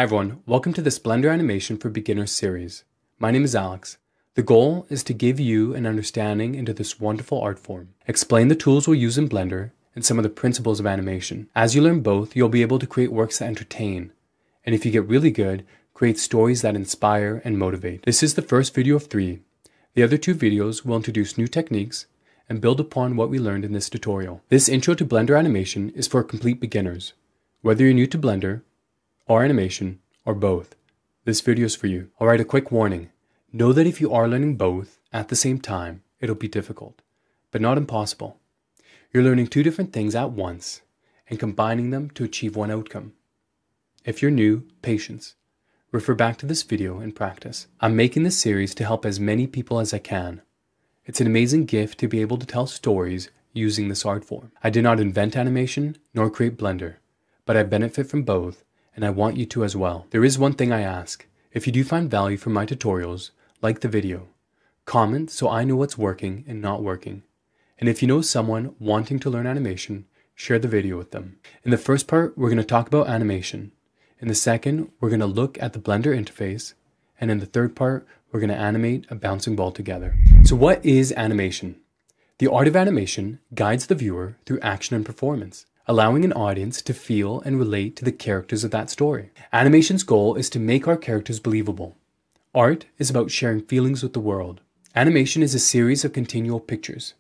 Hi everyone, welcome to this Blender Animation for Beginners series. My name is Alex. The goal is to give you an understanding into this wonderful art form, explain the tools we'll use in Blender, and some of the principles of animation. As you learn both, you'll be able to create works that entertain, and if you get really good, create stories that inspire and motivate. This is the first video of 3. The other 2 videos will introduce new techniques and build upon what we learned in this tutorial. This intro to Blender animation is for complete beginners. Whether you're new to Blender, or animation, or both, this video is for you. Alright, a quick warning. Know that if you are learning both at the same time, it'll be difficult, but not impossible. You're learning 2 different things at once and combining them to achieve one outcome. If you're new, patience. Refer back to this video and practice. I'm making this series to help as many people as I can. It's an amazing gift to be able to tell stories using this art form. I did not invent animation nor create Blender, but I benefit from both, and I want you to as well. There is one thing I ask. If you do find value from my tutorials, like the video. Comment so I know what's working and not working. And if you know someone wanting to learn animation, share the video with them. In the first part, we're going to talk about animation. In the second, we're going to look at the Blender interface. And in the third part, we're going to animate a bouncing ball together. So what is animation? The art of animation guides the viewer through action and performance, allowing an audience to feel and relate to the characters of that story. Animation's goal is to make our characters believable. Art is about sharing feelings with the world. Animation is a series of continual pictures.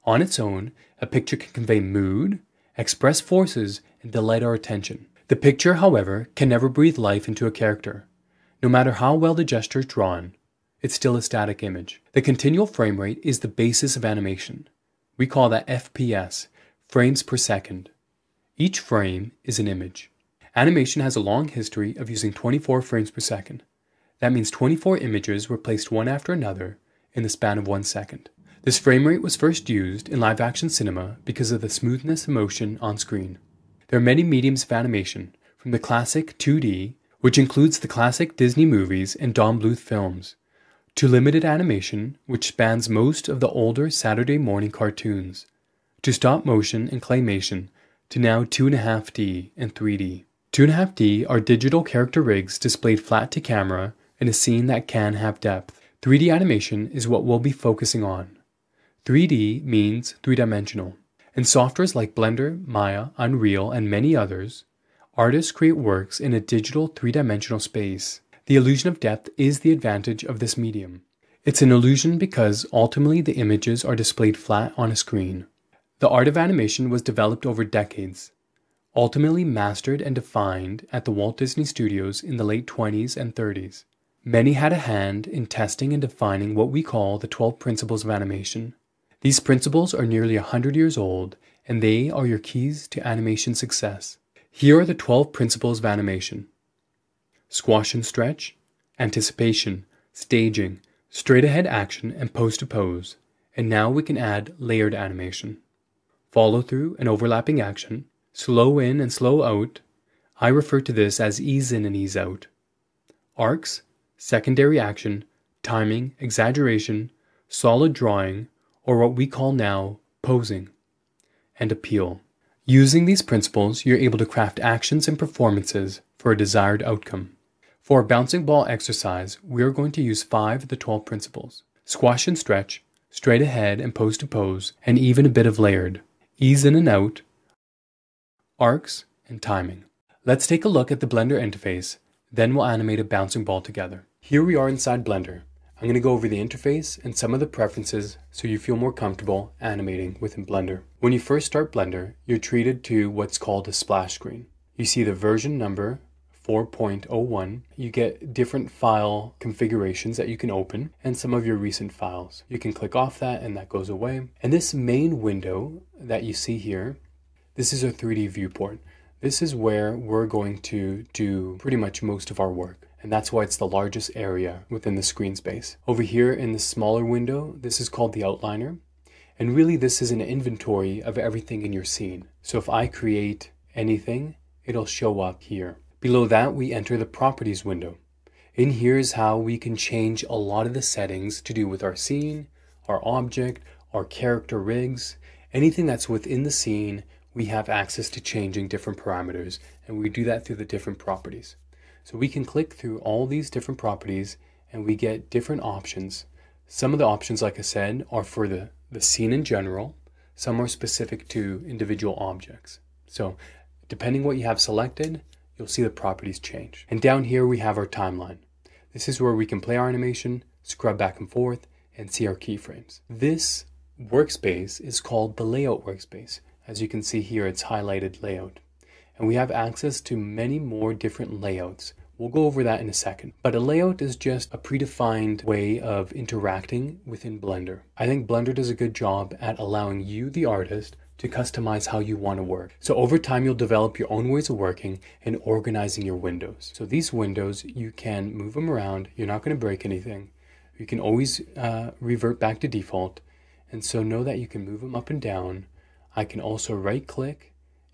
On its own, a picture can convey mood, express forces, and delight our attention. The picture, however, can never breathe life into a character. No matter how well the gesture is drawn, it's still a static image. The continual frame rate is the basis of animation. We call that FPS, frames per second. Each frame is an image. Animation has a long history of using 24 frames per second. That means 24 images were placed one after another in the span of 1 second. This frame rate was first used in live-action cinema because of the smoothness of motion on screen. There are many mediums of animation, from the classic 2D, which includes the classic Disney movies and Don Bluth films, to limited animation, which spans most of the older Saturday morning cartoons, to stop motion and claymation, to now 2.5D and 3D. 2.5D are digital character rigs displayed flat to camera in a scene that can have depth. 3D animation is what we'll be focusing on. 3D means 3-dimensional. In softwares like Blender, Maya, Unreal, and many others, artists create works in a digital 3-dimensional space. The illusion of depth is the advantage of this medium. It's an illusion because ultimately the images are displayed flat on a screen. The art of animation was developed over decades, ultimately mastered and defined at the Walt Disney Studios in the late 20s and 30s. Many had a hand in testing and defining what we call the 12 principles of animation. These principles are nearly 100 years old, and they are your keys to animation success. Here are the 12 principles of animation. Squash and stretch, anticipation, staging, straight ahead action, and pose to pose. And now we can add layered animation. Follow through and overlapping action, slow in and slow out. I refer to this as ease in and ease out. Arcs, secondary action, timing, exaggeration, solid drawing, or what we call now posing, and appeal. Using these principles, you're able to craft actions and performances for a desired outcome. For our bouncing ball exercise, we are going to use 5 of the 12 principles: squash and stretch, straight ahead and pose to pose, and even a bit of layered, ease in and out, arcs, and timing. Let's take a look at the Blender interface, then we'll animate a bouncing ball together. Here we are inside Blender. I'm going to go over the interface and some of the preferences so you feel more comfortable animating within Blender. When you first start Blender, you're treated to what's called a splash screen. You see the version number 4.01. You get different file configurations that you can open and some of your recent files. You can click off that and that goes away. And this main window that you see here, this is a 3D viewport. This is where we're going to do pretty much most of our work. And that's why it's the largest area within the screen space. Over here in the smaller window, this is called the outliner. And really this is an inventory of everything in your scene. So if I create anything, it'll show up here. Below that, we enter the properties window. In here is how we can change a lot of the settings to do with our scene, our object, our character rigs, anything that's within the scene. We have access to changing different parameters, and we do that through the different properties. So we can click through all these different properties and we get different options. Some of the options, like I said, are for the scene in general. Some are specific to individual objects. So depending what you have selected, you'll see the properties change. And down here we have our timeline. This is where we can play our animation, scrub back and forth, and see our keyframes. This workspace is called the layout workspace. As you can see here, it's highlighted layout. And we have access to many more different layouts. We'll go over that in a second. But a layout is just a predefined way of interacting within Blender. I think Blender does a good job at allowing you, the artist, to customize how you want to work. So over time, you'll develop your own ways of working and organizing your windows. So these windows, you can move them around. You're not going to break anything. You can always revert back to default. And so know that you can move them up and down. I can also right click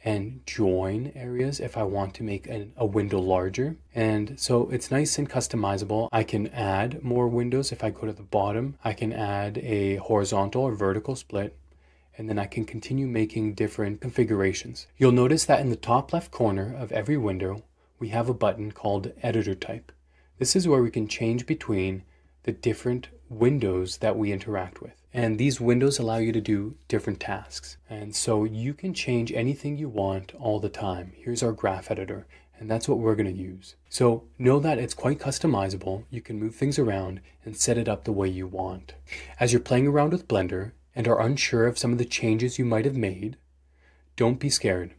and join areas if I want to make a window larger. And so it's nice and customizable. I can add more windows. If I go to the bottom, I can add a horizontal or vertical split, and then I can continue making different configurations. You'll notice that in the top left corner of every window, we have a button called Editor Type. This is where we can change between the different windows that we interact with. And these windows allow you to do different tasks. And so you can change anything you want all the time. Here's our graph editor, and that's what we're going to use. So know that it's quite customizable. You can move things around and set it up the way you want. As you're playing around with Blender and are unsure of some of the changes you might have made, don't be scared.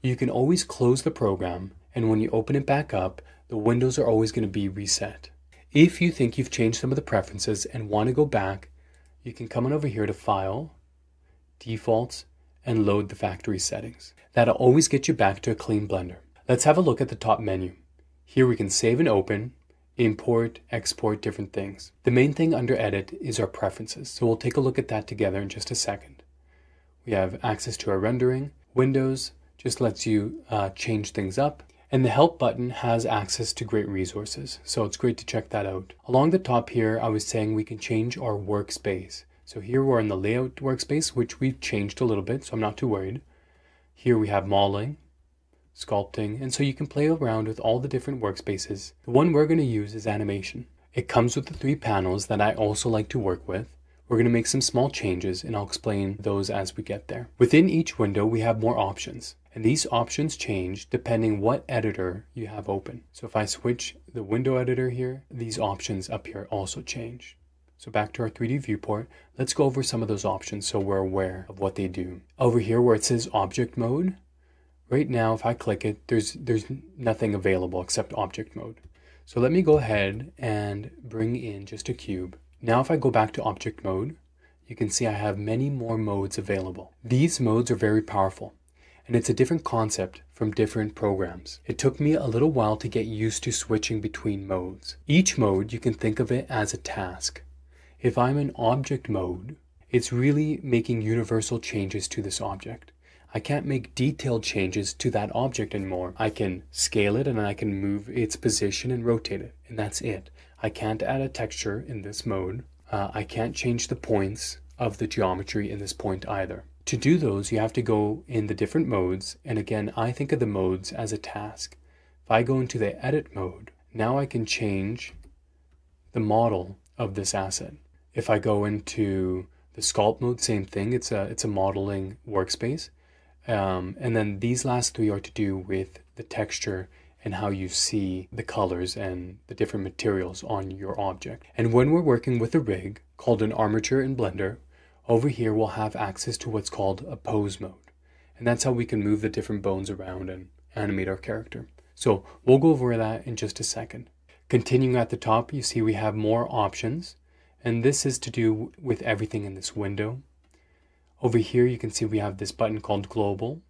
You can always close the program, and when you open it back up, the windows are always going to be reset. If you think you've changed some of the preferences and want to go back, you can come on over here to File, Defaults, and load the factory settings. That'll always get you back to a clean Blender. Let's have a look at the top menu. Here we can save and open, import, export different things. The main thing under Edit is our preferences, so we'll take a look at that together in just a second. We have access to our rendering. Windows just lets you change things up. And the Help button has access to great resources, so it's great to check that out. Along the top here, I was saying we can change our workspace. So here we're in the layout workspace, which we've changed a little bit, so I'm not too worried. Here we have modeling, sculpting, and so you can play around with all the different workspaces. The one we're going to use is animation. It comes with the 3 panels that I also like to work with. We're going to make some small changes, and I'll explain those as we get there. Within each window, we have more options. And these options change depending what editor you have open. So if I switch the window editor here, these options up here also change. So back to our 3D viewport, let's go over some of those options so we're aware of what they do. Over here where it says object mode, right now if I click it, there's nothing available except object mode. So let me go ahead and bring in just a cube. Now if I go back to object mode, you can see I have many more modes available. These modes are very powerful. And it's a different concept from different programs. It took me a little while to get used to switching between modes. Each mode, you can think of it as a task. If I'm in object mode, it's really making universal changes to this object. I can't make detailed changes to that object anymore. I can scale it and I can move its position and rotate it, and that's it. I can't add a texture in this mode. I can't change the points of the geometry in this point either. To do those, you have to go in the different modes, and again, I think of the modes as a task. If I go into the edit mode, now I can change the model of this asset. If I go into the sculpt mode, same thing, it's a modeling workspace. And then these last 3 are to do with the texture and how you see the colors and the different materials on your object. And when we're working with a rig called an armature in Blender, over here we'll have access to what's called a pose mode. And that's how we can move the different bones around and animate our character. So we'll go over that in just a second. Continuing at the top, you see we have more options. And this is to do with everything in this window. Over here you can see we have this button called Global.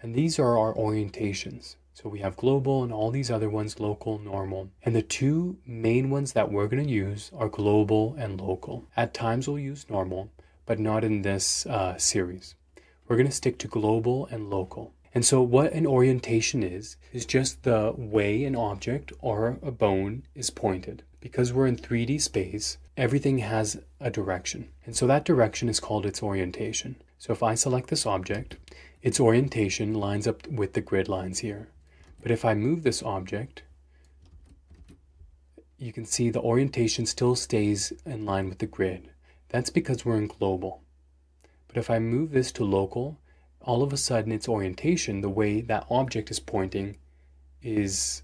And these are our orientations. So we have global and all these other ones, local, normal. And the 2 main ones that we're going to use are global and local. At times we'll use normal, but not in this series. We're going to stick to global and local. And so what an orientation is just the way an object or a bone is pointed. Because we're in 3D space, everything has a direction. And so that direction is called its orientation. So if I select this object, its orientation lines up with the grid lines here. But if I move this object, you can see the orientation still stays in line with the grid. That's because we're in global. But if I move this to local, all of a sudden its orientation, the way that object is pointing, is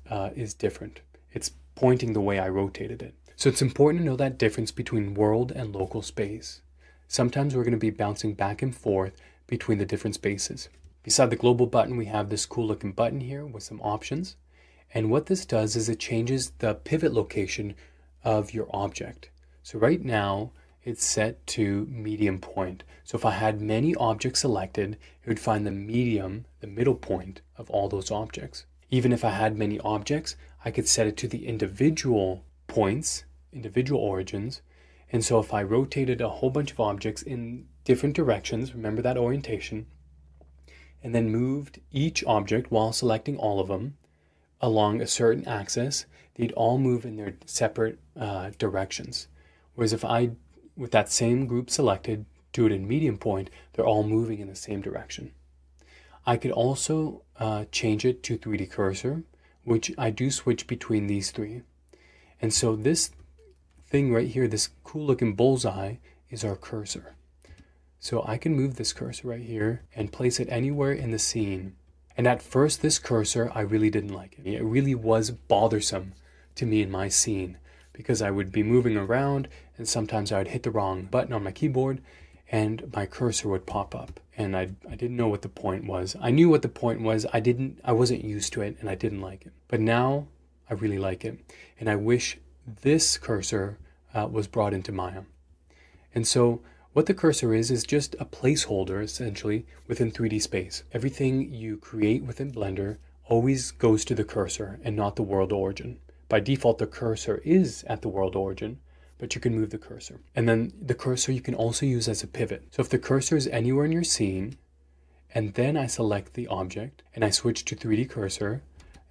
different. It's pointing the way I rotated it. So it's important to know that difference between world and local space. Sometimes we're going to be bouncing back and forth between the different spaces. Beside the global button, we have this cool looking button here with some options. And what this does is it changes the pivot location of your object. So right now it's set to medium point. So if I had many objects selected, it would find the medium, the middle point of all those objects. Even if I had many objects, I could set it to the individual points, individual origins. And so if I rotated a whole bunch of objects in different directions, remember that orientation, and then moved each object while selecting all of them along a certain axis, they'd all move in their separate directions. Whereas if I, with that same group selected, do it in medium point, they're all moving in the same direction. I could also change it to 3D cursor, which I do switch between these three. And so this thing right here, this cool looking bullseye, is our cursor. So I can move this cursor right here and place it anywhere in the scene. And at first, this cursor, I really didn't like it. It really was bothersome to me in my scene because I would be moving around and sometimes I would hit the wrong button on my keyboard and my cursor would pop up. And I didn't know what the point was. I knew what the point was. I wasn't used to it and I didn't like it. But now I really like it. And I wish this cursor was brought into Maya. And so what the cursor is just a placeholder essentially within 3D space. Everything you create within Blender always goes to the cursor and not the world origin. By default, the cursor is at the world origin, but you can move the cursor. And then the cursor you can also use as a pivot. So if the cursor is anywhere in your scene, and then I select the object and I switch to 3D cursor,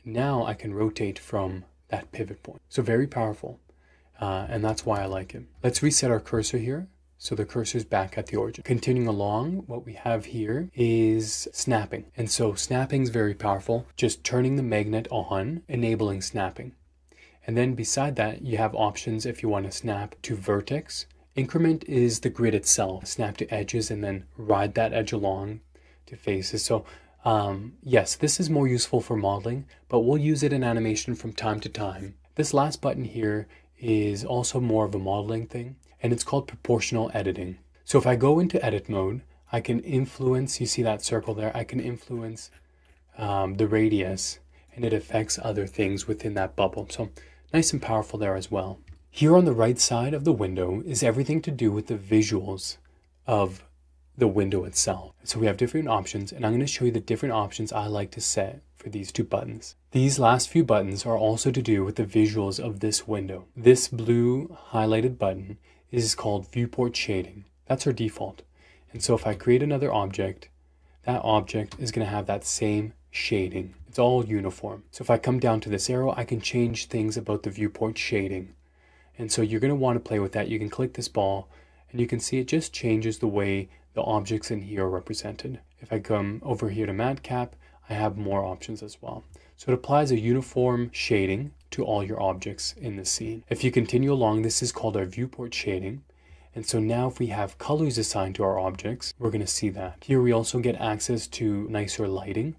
now I can rotate from that pivot point. So very powerful. And that's why I like it. Let's reset our cursor here. So the cursor is back at the origin. Continuing along, what we have here is snapping. And so snapping is very powerful. Just turning the magnet on, enabling snapping. And then beside that, you have options if you want to snap to vertex. Increment is the grid itself. Snap to edges and then ride that edge along to faces. So yes, this is more useful for modeling, but we'll use it in animation from time to time. This last button here is also more of a modeling thing. And it's called proportional editing. So if I go into edit mode, I can influence, you see that circle there, I can influence the radius and it affects other things within that bubble. So nice and powerful there as well. Here on the right side of the window is everything to do with the visuals of the window itself. So we have different options and I'm going to show you the different options I like to set for these two buttons. These last few buttons are also to do with the visuals of this window. This blue highlighted button is called viewport shading. That's our default. And so if I create another object, that object is going to have that same shading. It's all uniform. So if I come down to this arrow, I can change things about the viewport shading. And so you're going to want to play with that. You can click this ball and you can see it just changes the way the objects in here are represented. If I come over here to madcap, I have more options as well. So it applies a uniform shading to all your objects in the scene. If you continue along, this is called our viewport shading. And so now if we have colors assigned to our objects, we're going to see that. Here we also get access to nicer lighting.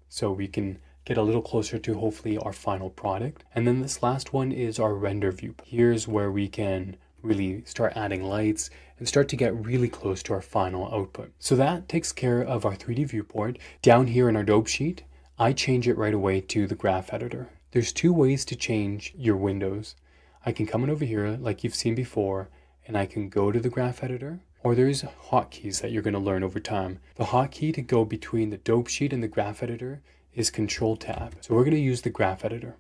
So we can get a little closer to hopefully our final product. And then this last one is our render view. Here's where we can really start adding lights and start to get really close to our final output. So that takes care of our 3D viewport. Down here in our dope sheet, I change it right away to the graph editor. There's two ways to change your windows. I can come in over here like you've seen before and I can go to the graph editor, or there's hotkeys that you're going to learn over time. The hotkey to go between the dope sheet and the graph editor is Control Tab. So we're going to use the graph editor.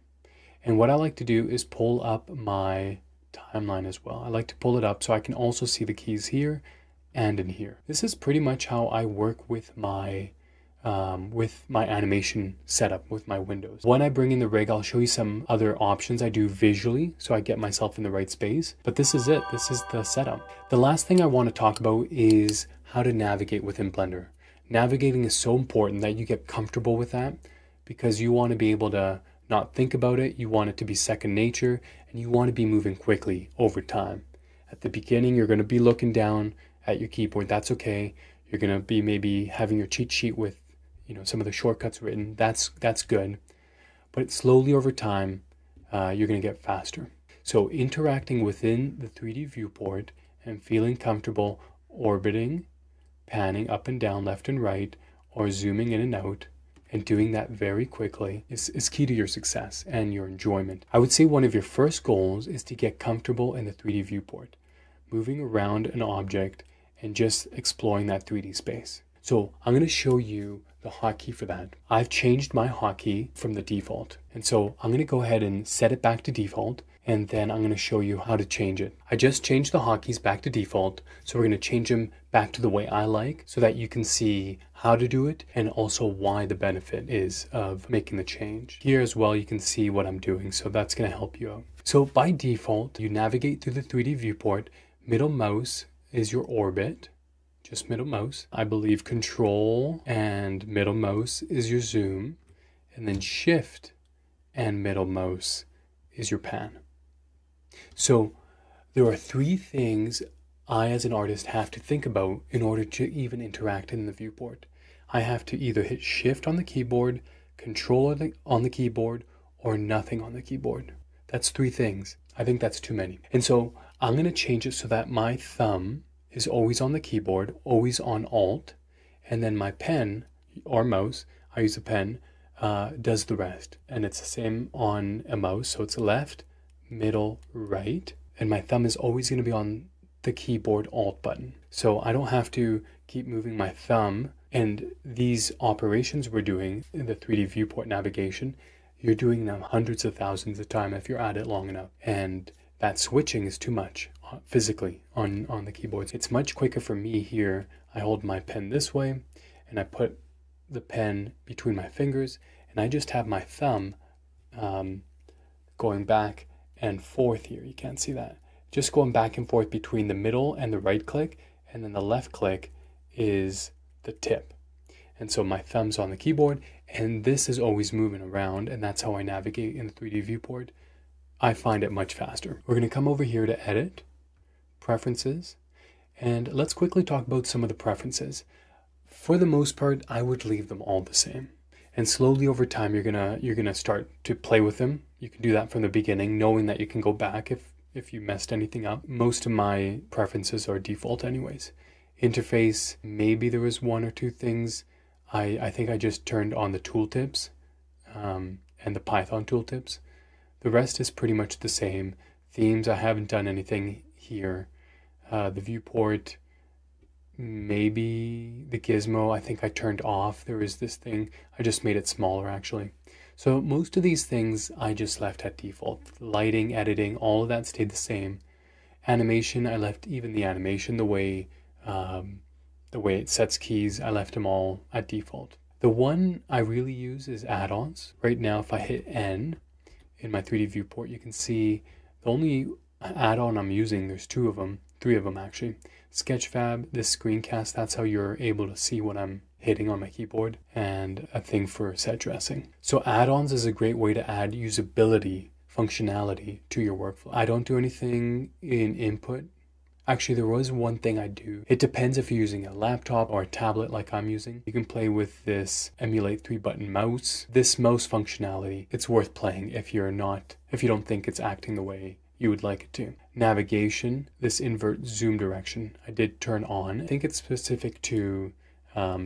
And what I like to do is pull up my timeline as well. I like to pull it up so I can also see the keys here and in here. This is pretty much how I work with my animation setup with my windows. When I bring in the rig, I'll show you some other options I do visually so I get myself in the right space. But this is it. This is the setup. The last thing I want to talk about is how to navigate within Blender. Navigating is so important that you get comfortable with that because you want to be able to not think about it. You want it to be second nature and you want to be moving quickly over time. At the beginning, you're going to be looking down at your keyboard. That's okay. You're going to be maybe having your cheat sheet with, some of the shortcuts written. That's good. But slowly over time, you're going to get faster. So interacting within the 3D viewport and feeling comfortable orbiting, panning up and down, left and right, or zooming in and out, and doing that very quickly is key to your success and your enjoyment. I would say one of your first goals is to get comfortable in the 3D viewport, moving around an object and just exploring that 3D space. So I'm going to show you the hotkey for that. I've changed my hotkey from the default. And so I'm going to go ahead and set it back to default, and then I'm going to show you how to change it. I just changed the hotkeys back to default, so we're going to change them back to the way I like so that you can see how to do it and also why the benefit is of making the change. Here as well, you can see what I'm doing, so that's going to help you out. So by default, you navigate through the 3D viewport. Middle mouse is your orbit. Just middle mouse. I believe control and middle mouse is your zoom, and then shift and middle mouse is your pan. So there are 3 things I as an artist have to think about in order to even interact in the viewport. I have to either hit shift on the keyboard, control on the keyboard, or nothing on the keyboard. That's 3 things. I think that's too many. And so I'm going to change it so that my thumb is always on the keyboard, always on Alt, and then my pen or mouse, I use a pen, does the rest. And it's the same on a mouse, so it's left, middle, right, and my thumb is always going to be on the keyboard Alt button. So I don't have to keep moving my thumb, and these operations we're doing in the 3D viewport navigation, you're doing them hundreds of thousands of times if you're at it long enough. And that switching is too much physically on the keyboards. It's much quicker for me here. I hold my pen this way and I put the pen between my fingers, and I just have my thumb going back and forth here. You can't see that. Just going back and forth between the middle and the right click, and then the left click is the tip. And so my thumb's on the keyboard, and this is always moving around, and that's how I navigate in the 3D viewport. I find it much faster. We're going to come over here to Edit, Preferences, and let's quickly talk about some of the preferences. For the most part, I would leave them all the same. And slowly over time, you're gonna start to play with them. You can do that from the beginning, knowing that you can go back if you messed anything up. Most of my preferences are default anyways. Interface, maybe there was 1 or 2 things. I think I just turned on the tooltips and the Python tooltips. The rest is pretty much the same. Themes, I haven't done anything here. The viewport, maybe the gizmo, I think I turned off. There is this thing. I just made it smaller actually. So most of these things I just left at default. Lighting, editing, all of that stayed the same. Animation, I left even the animation the way it sets keys, I left them all at default. The one I really use is add-ons. Right now, if I hit N in my 3D viewport, you can see the only add-on I'm using, there's 3 of them actually. Sketchfab, this screencast, that's how you're able to see what I'm hitting on my keyboard, and a thing for set dressing. So add-ons is a great way to add usability, functionality to your workflow. I don't do anything in input. Actually, there was one thing I do. It depends if you're using a laptop or a tablet like I'm using. You can play with this emulate 3-button mouse. This mouse functionality, it's worth playing if you don't think it's acting the way you would like it to. Navigation, this invert zoom direction, I did turn on. I think it's specific to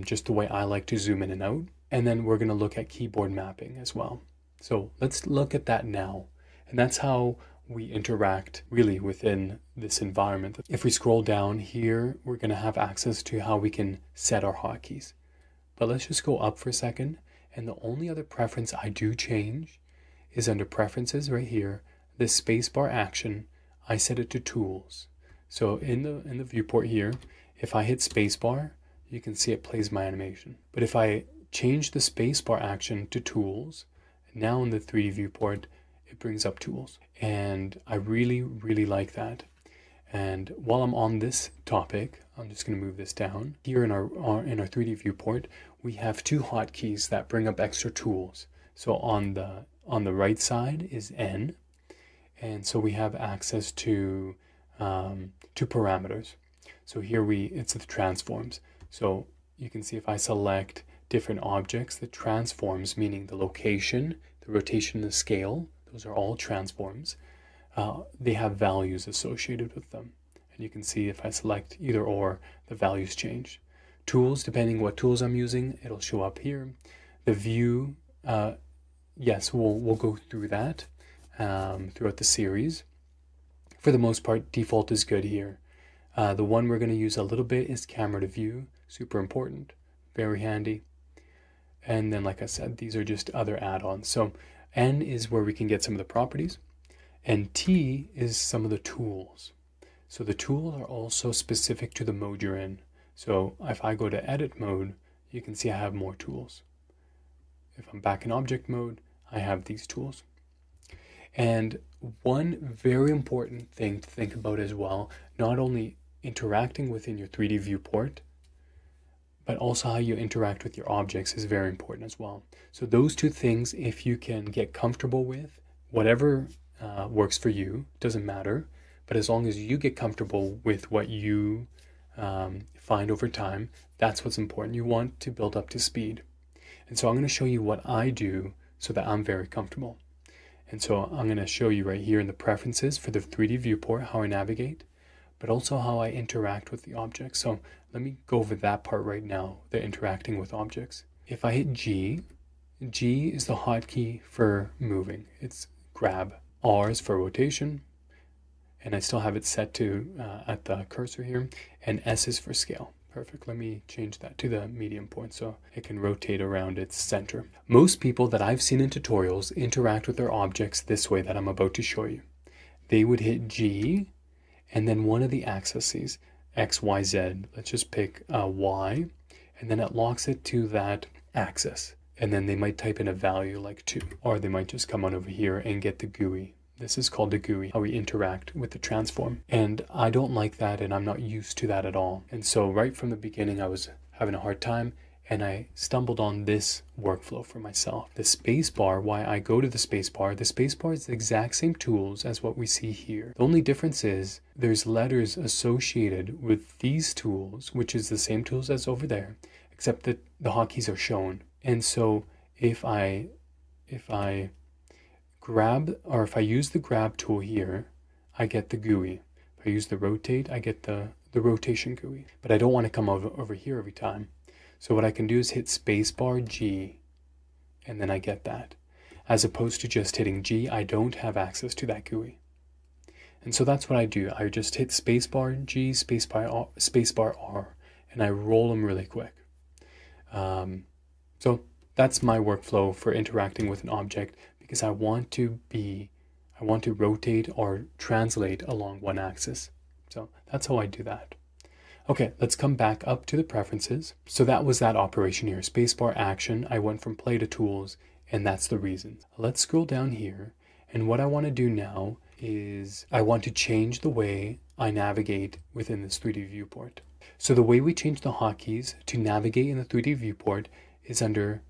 just the way I like to zoom in and out. And then we're going to look at keyboard mapping as well. So let's look at that now. And that's how we interact really within this environment. If we scroll down here, we're going to have access to how we can set our hotkeys. But let's just go up for a second. And the only other preference I do change is under preferences right here, this spacebar action, I set it to tools. So in the viewport here, if I hit spacebar, you can see it plays my animation. But if I change the spacebar action to tools, now in the 3D viewport, it brings up tools. And I really, really like that. And while I'm on this topic, I'm just going to move this down. Here in our 3D viewport, we have 2 hotkeys that bring up extra tools. So on the right side is N, And so we have access to parameters. So here it's the transforms. So you can see if I select different objects, the transforms, meaning the location, the rotation, the scale, those are all transforms. They have values associated with them. And you can see if I select either or, the values change. Tools, depending what tools I'm using, it'll show up here. The view, yes, we'll go through that throughout the series. For the most part, default is good here. The one we're going to use a little bit is camera to view, super important, very handy. And then, like I said, these are just other add-ons. So N is where we can get some of the properties, and T is some of the tools. So the tools are also specific to the mode you're in. So if I go to edit mode, you can see I have more tools. If I'm back in object mode, I have these tools. And one very important thing to think about as well, not only interacting within your 3D viewport, but also how you interact with your objects is very important as well. So those two things, if you can get comfortable with, whatever works for you, doesn't matter, but as long as you get comfortable with what you find over time, that's what's important. You want to build up to speed. And so I'm going to show you what I do so that I'm very comfortable. And so I'm going to show you right here in the preferences for the 3D viewport, how I navigate, but also how I interact with the objects. So let me go over that part right now, the interacting with objects. If I hit G, G is the hotkey for moving. It's grab. R is for rotation, and I still have it set to at the cursor here, and S is for scale. Perfect. Let me change that to the medium point so it can rotate around its center. Most people that I've seen in tutorials interact with their objects this way that I'm about to show you. They would hit G and then one of the axes, X, Y, Z. Let's just pick Y, and then it locks it to that axis. And then they might type in a value like 2, or they might just come on over here and get the GUI. This is called the GUI, how we interact with the transform. And I don't like that, and I'm not used to that at all. And so right from the beginning, I was having a hard time, and I stumbled on this workflow for myself. The spacebar, why I go to the spacebar is the exact same tools as what we see here. The only difference is there's letters associated with these tools, which is the same tools as over there, except that the hotkeys are shown. And so if I grab, or if I use the grab tool here, I get the GUI. If I use the rotate, I get the rotation GUI. But I don't want to come over here every time. So what I can do is hit spacebar G, and then I get that. As opposed to just hitting G, I don't have access to that GUI. And so that's what I do. I just hit spacebar G, spacebar R, and I roll them really quick. So that's my workflow for interacting with an object, because I want to rotate or translate along one axis. So that's how I do that. Okay, let's come back up to the preferences. So that was that operation here, spacebar action. I went from play to tools, and that's the reason. Let's scroll down here, and what I want to do now is I want to change the way I navigate within this 3D viewport. So the way we change the hotkeys to navigate in the 3D viewport is under,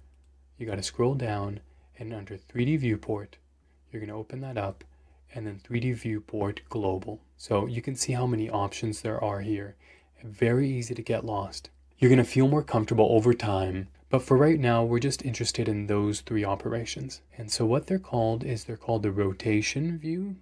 you got to scroll down, and under 3D viewport, you're going to open that up, and then 3D viewport global. So you can see how many options there are here. Very easy to get lost. You're going to feel more comfortable over time, but for right now, we're just interested in those 3 operations. And so what they're called the rotation view,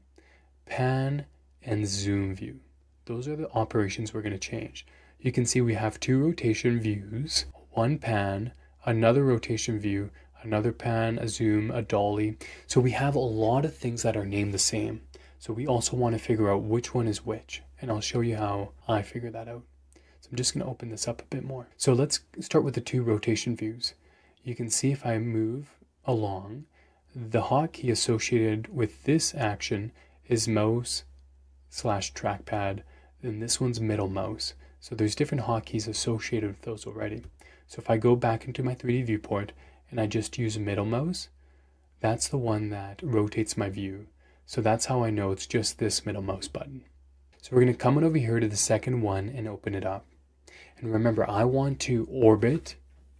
pan, and zoom view. Those are the operations we're going to change. You can see we have 2 rotation views, 1 pan, another rotation view, another pan, a zoom, a dolly. So we have a lot of things that are named the same. So we also want to figure out which one is which. And I'll show you how I figure that out. So I'm just going to open this up a bit more. So let's start with the 2 rotation views. You can see if I move along, the hotkey associated with this action is mouse/trackpad, and this one's middle mouse. So there's different hotkeys associated with those already. So if I go back into my 3D viewport and I just use middle mouse, that's the one that rotates my view. So that's how I know it's just this middle mouse button. So we're going to come on over here to the second one and open it up. And remember, I want to orbit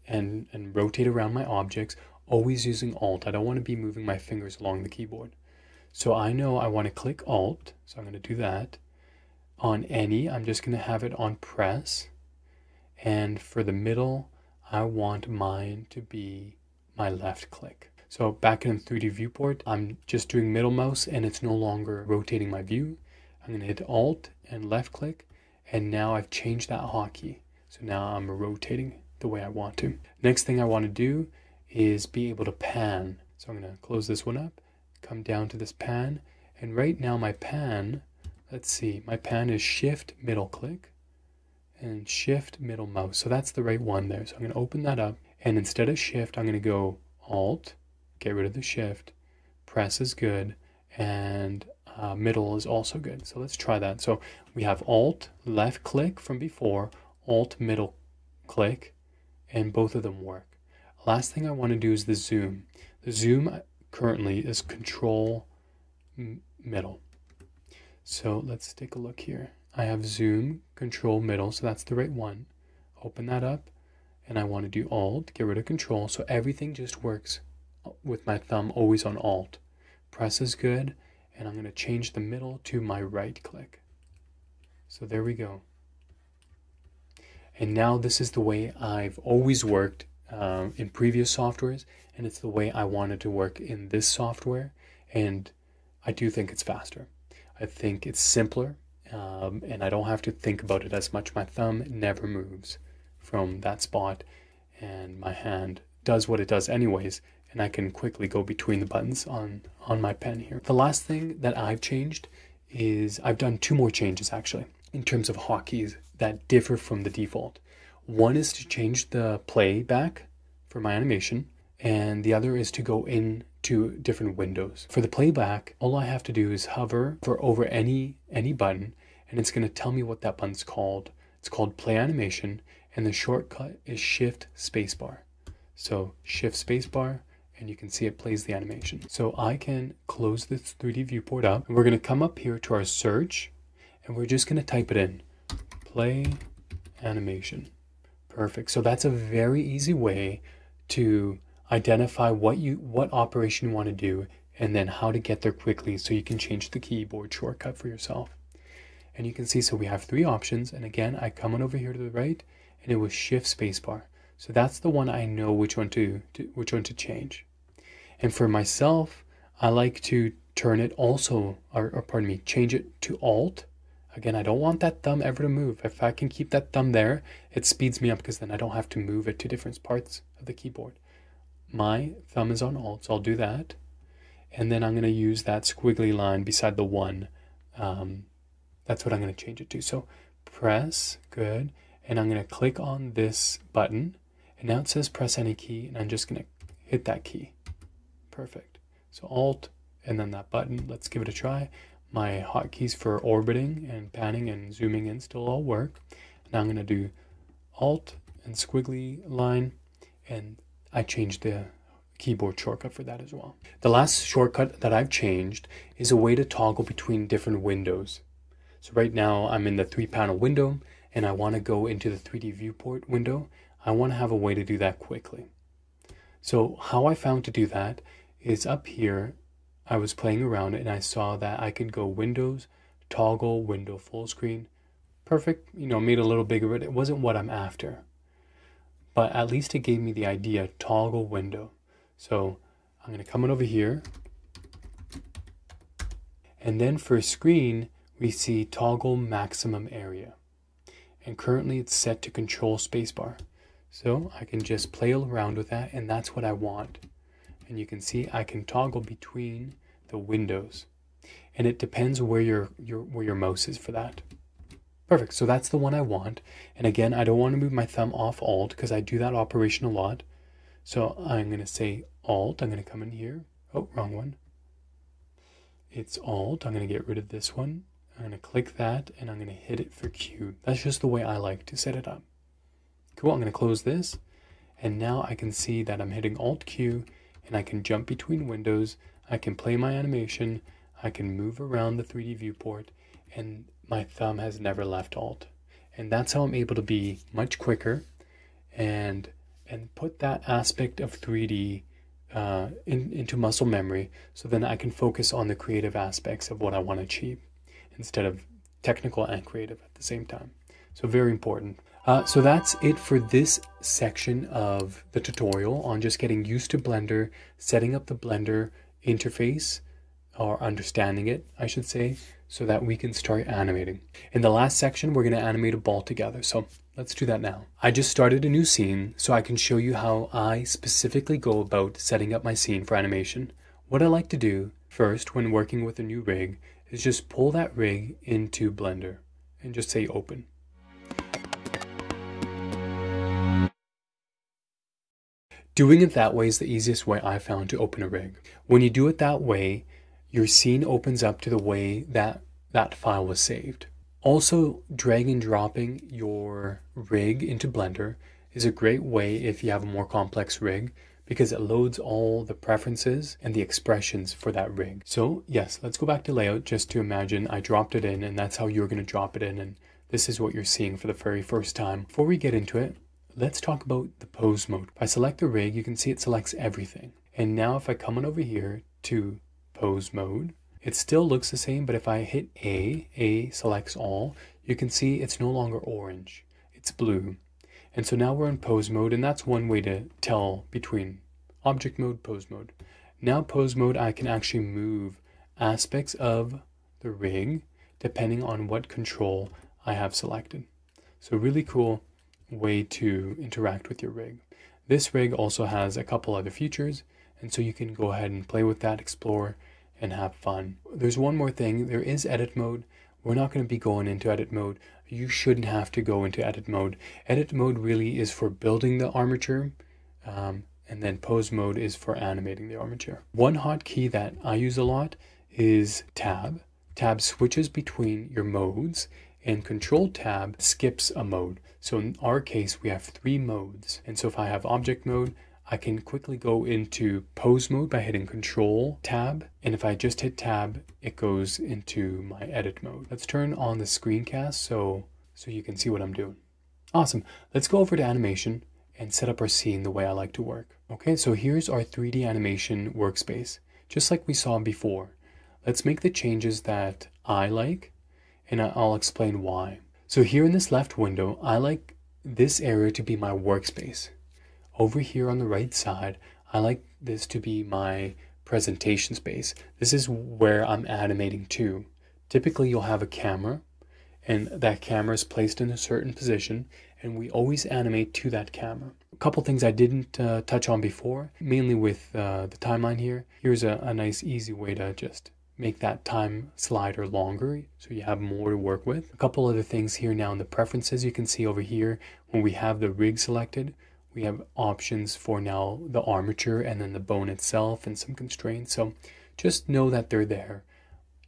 and rotate around my objects, always using Alt. I don't want to be moving my fingers along the keyboard. So I know I want to click Alt, so I'm going to do that. On any, I'm just going to have it on press. And for the middle, I want mine to be my left click. So back in 3D viewport, I'm just doing middle mouse and it's no longer rotating my view. I'm going to hit Alt and left click, and now I've changed that hotkey. So now I'm rotating the way I want to. Next thing I want to do is be able to pan. So I'm going to close this one up, come down to this pan, and right now my pan, let's see, my pan is Shift middle click and Shift middle mouse. So that's the right one there. So I'm going to open that up, and instead of Shift, I'm going to go Alt, get rid of the Shift, press is good, and middle is also good. So let's try that. So we have Alt left click from before, Alt middle click, and both of them work. Last thing I want to do is the zoom. The zoom currently is Control middle. So let's take a look here. I have zoom, Control middle, so that's the right one. Open that up, and I want to do Alt, get rid of Control, so everything just works with my thumb always on Alt. Press is good, and I'm going to change the middle to my right click. So there we go. And now this is the way I've always worked in previous softwares, and it's the way I wanted to work in this software, and I do think it's faster. I think it's simpler, and I don't have to think about it as much. My thumb never moves from that spot, and my hand does what it does anyways, and I can quickly go between the buttons on my pen here. The last thing that I've changed is I've done two more changes actually in terms of hotkeys that differ from the default. One is to change the playback for my animation, and the other is to go into different windows. For the playback, all I have to do is hover over any button, and it's going to tell me what that button's called. It's called Play Animation, and the shortcut is Shift Spacebar. So Shift Spacebar, and you can see it plays the animation. So I can close this 3D viewport up, and we're going to come up here to our search, and we're just going to type it in. Play Animation. Perfect. So that's a very easy way to identify what operation you want to do, and then how to get there quickly so you can change the keyboard shortcut for yourself. And you can see, so we have three options, and again, I come on over here to the right, and it was Shift Spacebar. So that's the one I know which one to change. And for myself, I like to turn it also, or pardon me, change it to Alt. Again, I don't want that thumb ever to move. If I can keep that thumb there, it speeds me up because then I don't have to move it to different parts of the keyboard. My thumb is on Alt, so I'll do that. And then I'm going to use that squiggly line beside the one. That's what I'm going to change it to. So press, good. And I'm going to click on this button. And now it says press any key, and I'm just going to hit that key. Perfect. So Alt, and then that button. Let's give it a try. My hotkeys for orbiting and panning and zooming in still all work. Now I'm going to do Alt and squiggly line, and I changed the keyboard shortcut for that as well. The last shortcut that I've changed is a way to toggle between different windows. So right now I'm in the 3-panel window, and I want to go into the 3D viewport window. I want to have a way to do that quickly. So how I found to do that is up here. I was playing around and I saw that I could go Windows, toggle, window full screen. Perfect, made a little bigger, but it wasn't what I'm after. But at least it gave me the idea, toggle window. So I'm going to come on over here. And then for screen, we see toggle maximum area. And currently it's set to Control Spacebar. So I can just play around with that, and that's what I want. And you can see I can toggle between the windows, and it depends where your mouse is for that. Perfect. So that's the one I want. And again, I don't want to move my thumb off Alt because I do that operation a lot. So I'm going to say Alt. I'm going to come in here. Oh, wrong one. It's Alt. I'm going to get rid of this one. I'm going to click that, and I'm going to hit it for Q. That's just the way I like to set it up. Cool. I'm going to close this, and now I can see that I'm hitting Alt Q, and I can jump between windows, I can play my animation, I can move around the 3D viewport, and my thumb has never left Alt. And that's how I'm able to be much quicker and put that aspect of 3D into muscle memory, so then I can focus on the creative aspects of what I want to achieve instead of technical and creative at the same time. So very important. So that's it for this section of the tutorial on just getting used to Blender, setting up the Blender interface, or understanding it, I should say, so that we can start animating. In the last section, we're going to animate a ball together. So let's do that now. I just started a new scene so I can show you how I specifically go about setting up my scene for animation. What I like to do first when working with a new rig is just pull that rig into Blender and just say open. Doing it that way is the easiest way I found to open a rig. When you do it that way, your scene opens up to the way that that file was saved. Also, drag and dropping your rig into Blender is a great way if you have a more complex rig, because it loads all the preferences and the expressions for that rig. So yes, let's go back to layout just to imagine I dropped it in, and that's how you're going to drop it in, and this is what you're seeing for the very first time. Before we get into it, let's talk about the pose mode. If I select the rig, you can see it selects everything. And now if I come on over here to pose mode, it still looks the same, but if I hit A selects all, you can see it's no longer orange, it's blue. And so now we're in pose mode, and that's one way to tell between object mode, pose mode. Now pose mode, I can actually move aspects of the rig depending on what control I have selected. So really cool way to interact with your rig. This rig also has a couple other features, and so you can go ahead and play with that, explore, and have fun. There's one more thing. There is edit mode. We're not going to be going into edit mode. You shouldn't have to go into edit mode. Edit mode really is for building the armature, and then pose mode is for animating the armature. One hotkey that I use a lot is tab. Tab switches between your modes, and control tab skips a mode. So in our case, we have 3 modes. And so if I have object mode, I can quickly go into pose mode by hitting control tab. And if I just hit tab, it goes into my edit mode. Let's turn on the screencast so you can see what I'm doing. Awesome. Let's go over to animation and set up our scene the way I like to work. Okay, so here's our 3D animation workspace, just like we saw before. Let's make the changes that I like, and I'll explain why. So here in this left window, I like this area to be my workspace. Over here on the right side, I like this to be my presentation space. This is where I'm animating to. Typically, you'll have a camera, and that camera is placed in a certain position, and we always animate to that camera. A couple things I didn't touch on before, mainly with the timeline here. Here's a nice easy way to just make that time slider longer so you have more to work with. A couple other things here now in the preferences. You can see over here when we have the rig selected, we have options for now the armature and then the bone itself and some constraints. So just know that they're there.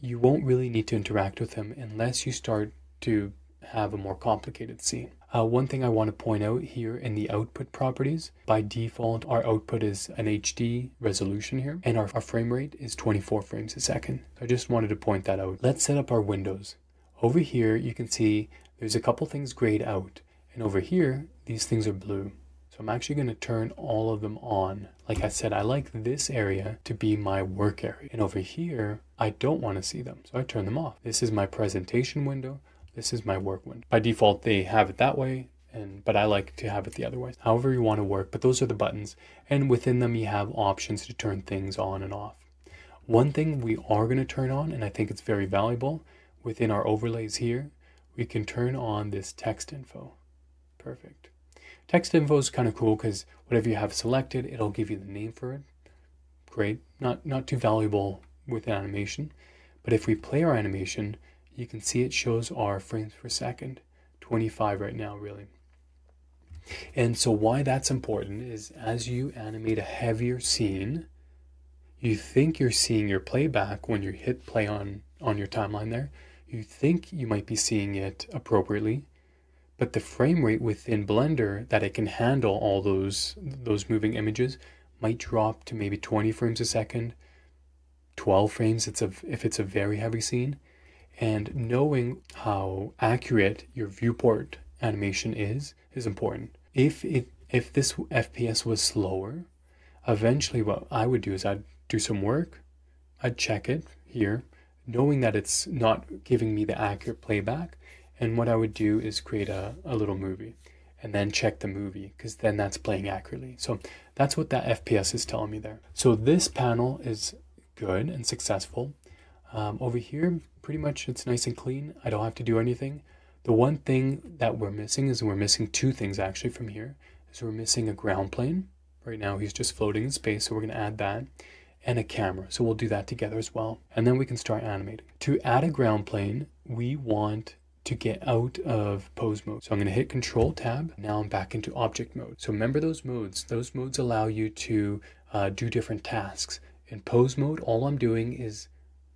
You won't really need to interact with them unless you start to have a more complicated scene. One thing I want to point out here in the output properties, by default our output is an HD resolution here, and our frame rate is 24 frames a second. So I just wanted to point that out. Let's set up our windows. Over here you can see there's a couple things grayed out, and over here these things are blue. So I'm actually going to turn all of them on. Like I said, I like this area to be my work area, and over here I don't want to see them, so I turn them off. This is my presentation window. This is my work window. By default, they have it that way, but I like to have it the other way. However you want to work, but those are the buttons. And within them, you have options to turn things on and off. One thing we are going to turn on, and I think it's very valuable, within our overlays here, we can turn on this text info. Perfect. Text info is kind of cool because whatever you have selected, it'll give you the name for it. Great. Not too valuable with animation. But if we play our animation, you can see it shows our frames per second, 25 right now, really. And so why that's important is as you animate a heavier scene, you think you're seeing your playback when you hit play on your timeline there. You think you might be seeing it appropriately, but the frame rate within Blender that it can handle all those moving images might drop to maybe 20 frames a second, 12 frames if it's a very heavy scene. And knowing how accurate your viewport animation is important. If this FPS was slower, Eventually what I would do is I'd do some work, I'd check it here, knowing that it's not giving me the accurate playback. And what I would do is create a little movie and then check the movie, because then that's playing accurately. So that's what that FPS is telling me there. So this panel is good and successful. Over here, pretty much it's nice and clean. I don't have to do anything. The one thing that we're missing is we're missing two things actually from here. So we're missing a ground plane. Right now he's just floating in space, so we're going to add that, and a camera. So we'll do that together as well. And then we can start animating. To add a ground plane, we want to get out of pose mode. So I'm going to hit Control Tab. Now I'm back into object mode. So remember those modes. Those modes allow you to do different tasks. In pose mode, all I'm doing is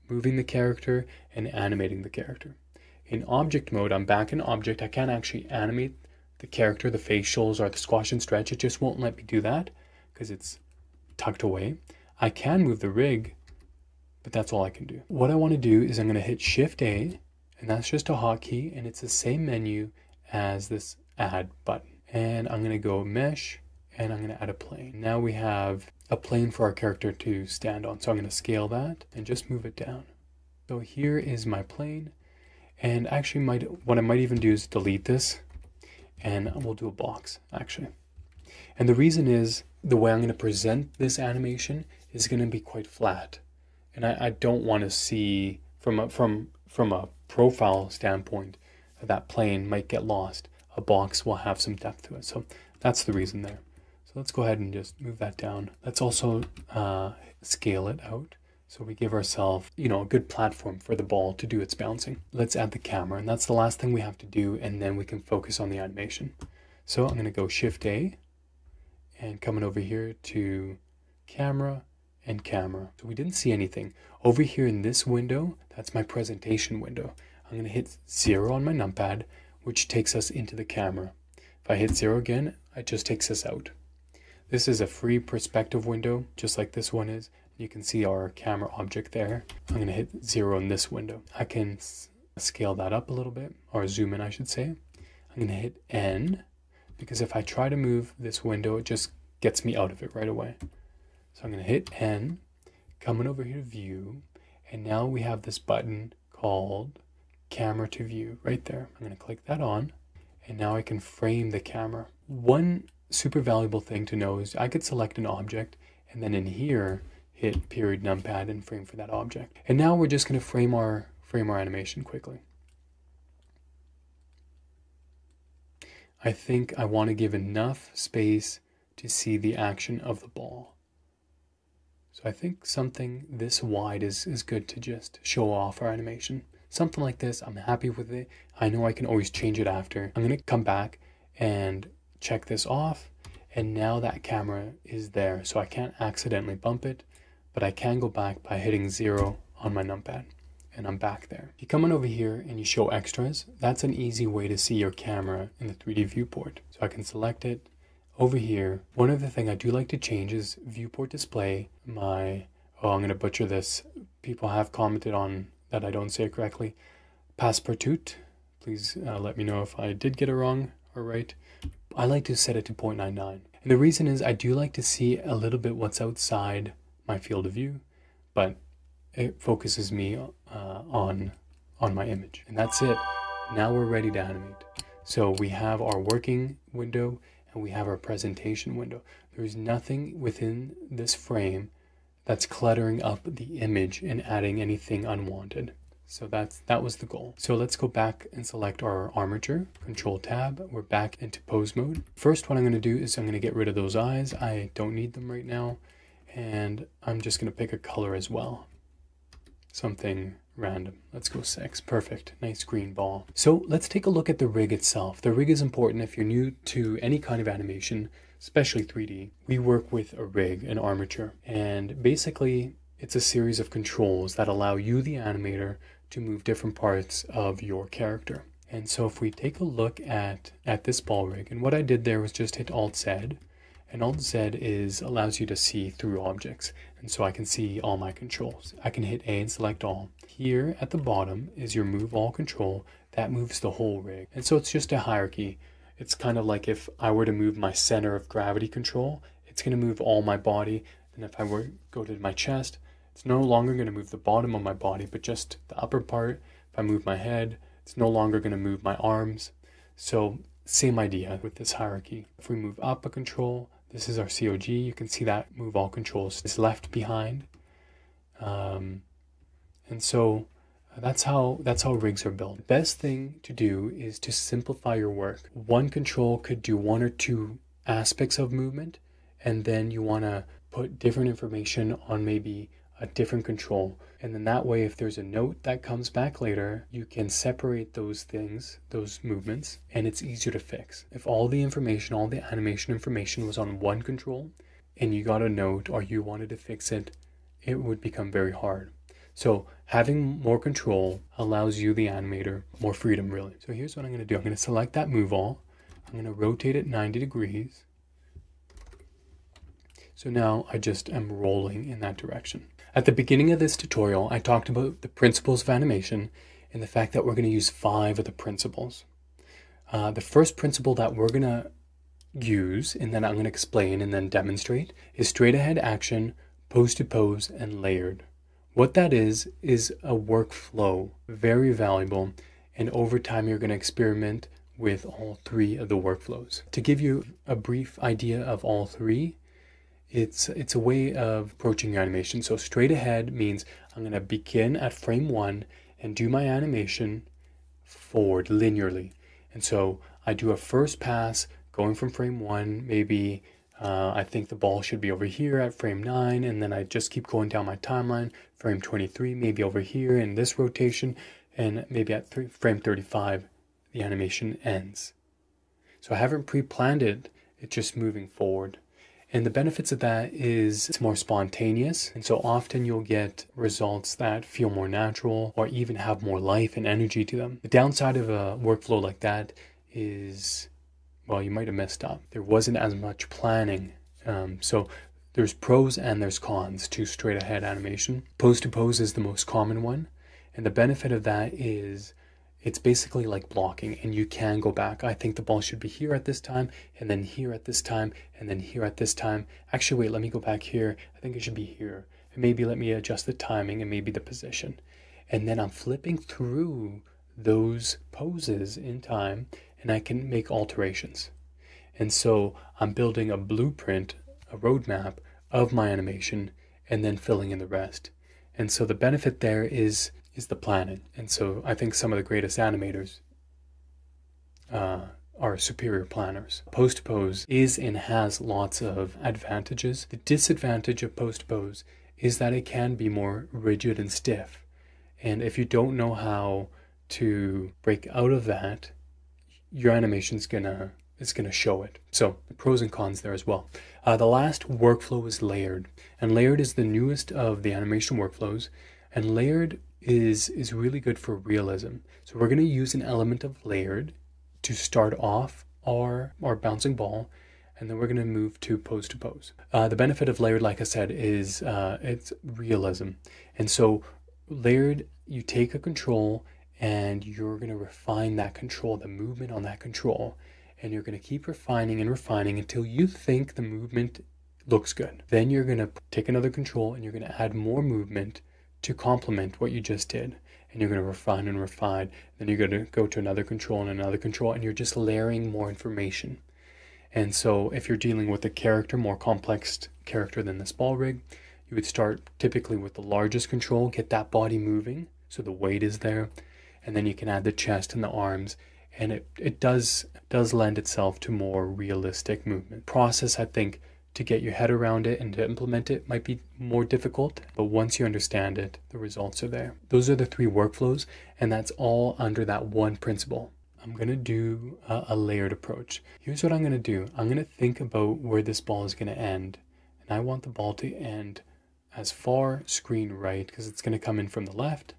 moving the character and animating the character. In object mode, I'm back in object. I can't actually animate the character, the facials, or the squash and stretch. It just won't let me do that because it's tucked away. I can move the rig, but that's all I can do. What I want to do is I'm going to hit Shift A, and that's just a hotkey, and it's the same menu as this add button. And I'm going to go mesh, and I'm going to add a plane. Now we have a plane for our character to stand on. So I'm going to scale that and just move it down. So here is my plane. And actually what I might even do is delete this, and we'll do a box actually. And the reason is the way I'm going to present this animation is going to be quite flat. And I don't want to see from a profile standpoint, that plane might get lost. A box will have some depth to it. So that's the reason there. So let's go ahead and just move that down. Let's also scale it out. So we give ourselves, a good platform for the ball to do its bouncing. Let's add the camera, and that's the last thing we have to do, and then we can focus on the animation. So I'm going to go Shift A, and coming over here to camera and camera. So we didn't see anything. Over here in this window, that's my presentation window. I'm going to hit 0 on my numpad, which takes us into the camera. If I hit 0 again, it just takes us out. This is a free perspective window, just like this one is. You can see our camera object there. I'm going to hit 0 in this window. I can scale that up a little bit, or zoom in, I should say. I'm going to hit N, because if I try to move this window, it just gets me out of it right away. So I'm going to hit N, coming over here to view, and now we have this button called camera to view right there. I'm going to click that on, and now I can frame the camera. One super valuable thing to know is I could select an object, and then in here, hit period numpad and frame for that object. And now we're just going to frame our animation quickly. I think I want to give enough space to see the action of the ball. So I think something this wide is good to just show off our animation. Something like this, I'm happy with it. I know I can always change it after. I'm going to come back and check this off. And now that camera is there, so I can't accidentally bump it. But I can go back by hitting 0 on my numpad, and I'm back there. If you come on over here and you show extras, that's an easy way to see your camera in the 3D viewport. So I can select it over here. One other thing I do like to change is viewport display. I'm going to butcher this. People have commented on that I don't say it correctly. Passepartout. Please let me know if I did get it wrong or right. I like to set it to 0.99. And the reason is I do like to see a little bit what's outside my field of view, but it focuses me on my image, and that's it. Now we're ready to animate. So we have our working window and we have our presentation window. There's nothing within this frame that's cluttering up the image and adding anything unwanted. So that was the goal. So let's go back and select our armature, Control Tab. We're back into pose mode. First, what I'm going to do is I'm going to get rid of those eyes. I don't need them right now. And I'm just going to pick a color as well. Something random. Let's go 6. Perfect. Nice green ball. So let's take a look at the rig itself. The rig is important if you're new to any kind of animation, especially 3D. We work with a rig, an armature. And basically, it's a series of controls that allow you, the animator, to move different parts of your character. And so if we take a look at this ball rig, and what I did there was just hit Alt-Z. And Alt-Z allows you to see through objects. And so I can see all my controls. I can hit A and select all. Here at the bottom is your move all control. That moves the whole rig. And so it's just a hierarchy. It's kind of like if I were to move my center of gravity control, it's going to move all my body. And if I were to go to my chest, it's no longer going to move the bottom of my body, but just the upper part. If I move my head, it's no longer going to move my arms. So same idea with this hierarchy. If we move up a control, this is our COG. You can see that move all controls is left behind. And so that's how rigs are built. The best thing to do is to simplify your work. One control could do one or two aspects of movement, and then you want to put different information on maybe a different control. And then that way, if there's a note that comes back later, you can separate those things, those movements, and it's easier to fix. If all the information, all the animation information was on one control, and you got a note or you wanted to fix it, it would become very hard. So having more control allows you, the animator, more freedom, really. So here's what I'm going to do. I'm going to select that move all. I'm going to rotate it 90 degrees. So now I just am rolling in that direction. At the beginning of this tutorial, I talked about the principles of animation and the fact that we're going to use 5 of the principles. The first principle that we're going to use, and then I'm going to explain and then demonstrate, is straight ahead action, pose to pose, and layered. What that is a workflow, very valuable, and over time you're going to experiment with all 3 of the workflows. To give you a brief idea of all 3, it's a way of approaching your animation. So straight ahead means I'm going to begin at frame 1 and do my animation forward linearly. And so I do a first pass going from frame 1, maybe I think the ball should be over here at frame 9, and then I just keep going down my timeline, frame 23, maybe over here in this rotation, and maybe at frame 35, the animation ends. So I haven't pre-planned it, it's just moving forward. And the benefits of that is it's more spontaneous, and so often you'll get results that feel more natural or even have more life and energy to them. The downside of a workflow like that is, well, you might have messed up. There wasn't as much planning. So there's pros and there's cons to straight ahead animation. Pose to pose is the most common one. And the benefit of that is it's basically like blocking, and you can go back. I think the ball should be here at this time, and then here at this time, and then here at this time. Actually, wait, let me go back here. I think it should be here. And maybe let me adjust the timing and maybe the position. And then I'm flipping through those poses in time, and I can make alterations. And so I'm building a blueprint, a roadmap of my animation, and then filling in the rest. And so the benefit there is the planning. And so I think some of the greatest animators are superior planners. Pose to pose is and has lots of advantages. The disadvantage of pose to pose is that it can be more rigid and stiff. And if you don't know how to break out of that, your animation's gonna show it. So the pros and cons there as well. The last workflow is layered, and layered is the newest of the animation workflows, and layered is really good for realism. So we're going to use an element of layered to start off our bouncing ball, and then we're going to move to pose to pose. The benefit of layered, like I said, is it's realism. And so layered, you take a control and you're going to refine that control, the movement on that control, and you're going to keep refining and refining until you think the movement looks good. Then you're going to take another control and you're going to add more movement to complement what you just did, and you're going to refine and refine. Then you're going to go to another control and another control, and you're just layering more information. And so if you're dealing with a character, more complex character than this ball rig, you would start typically with the largest control, get that body moving so the weight is there, and then you can add the chest and the arms, and it does lend itself to more realistic movement. Process, I think, to get your head around it and to implement it might be more difficult, but once you understand it, the results are there. Those are the 3 workflows, and that's all under that one principle. I'm going to do a layered approach. Here's what I'm going to do. I'm going to think about where this ball is going to end, and I want the ball to end as far screen right, because it's going to come in from the left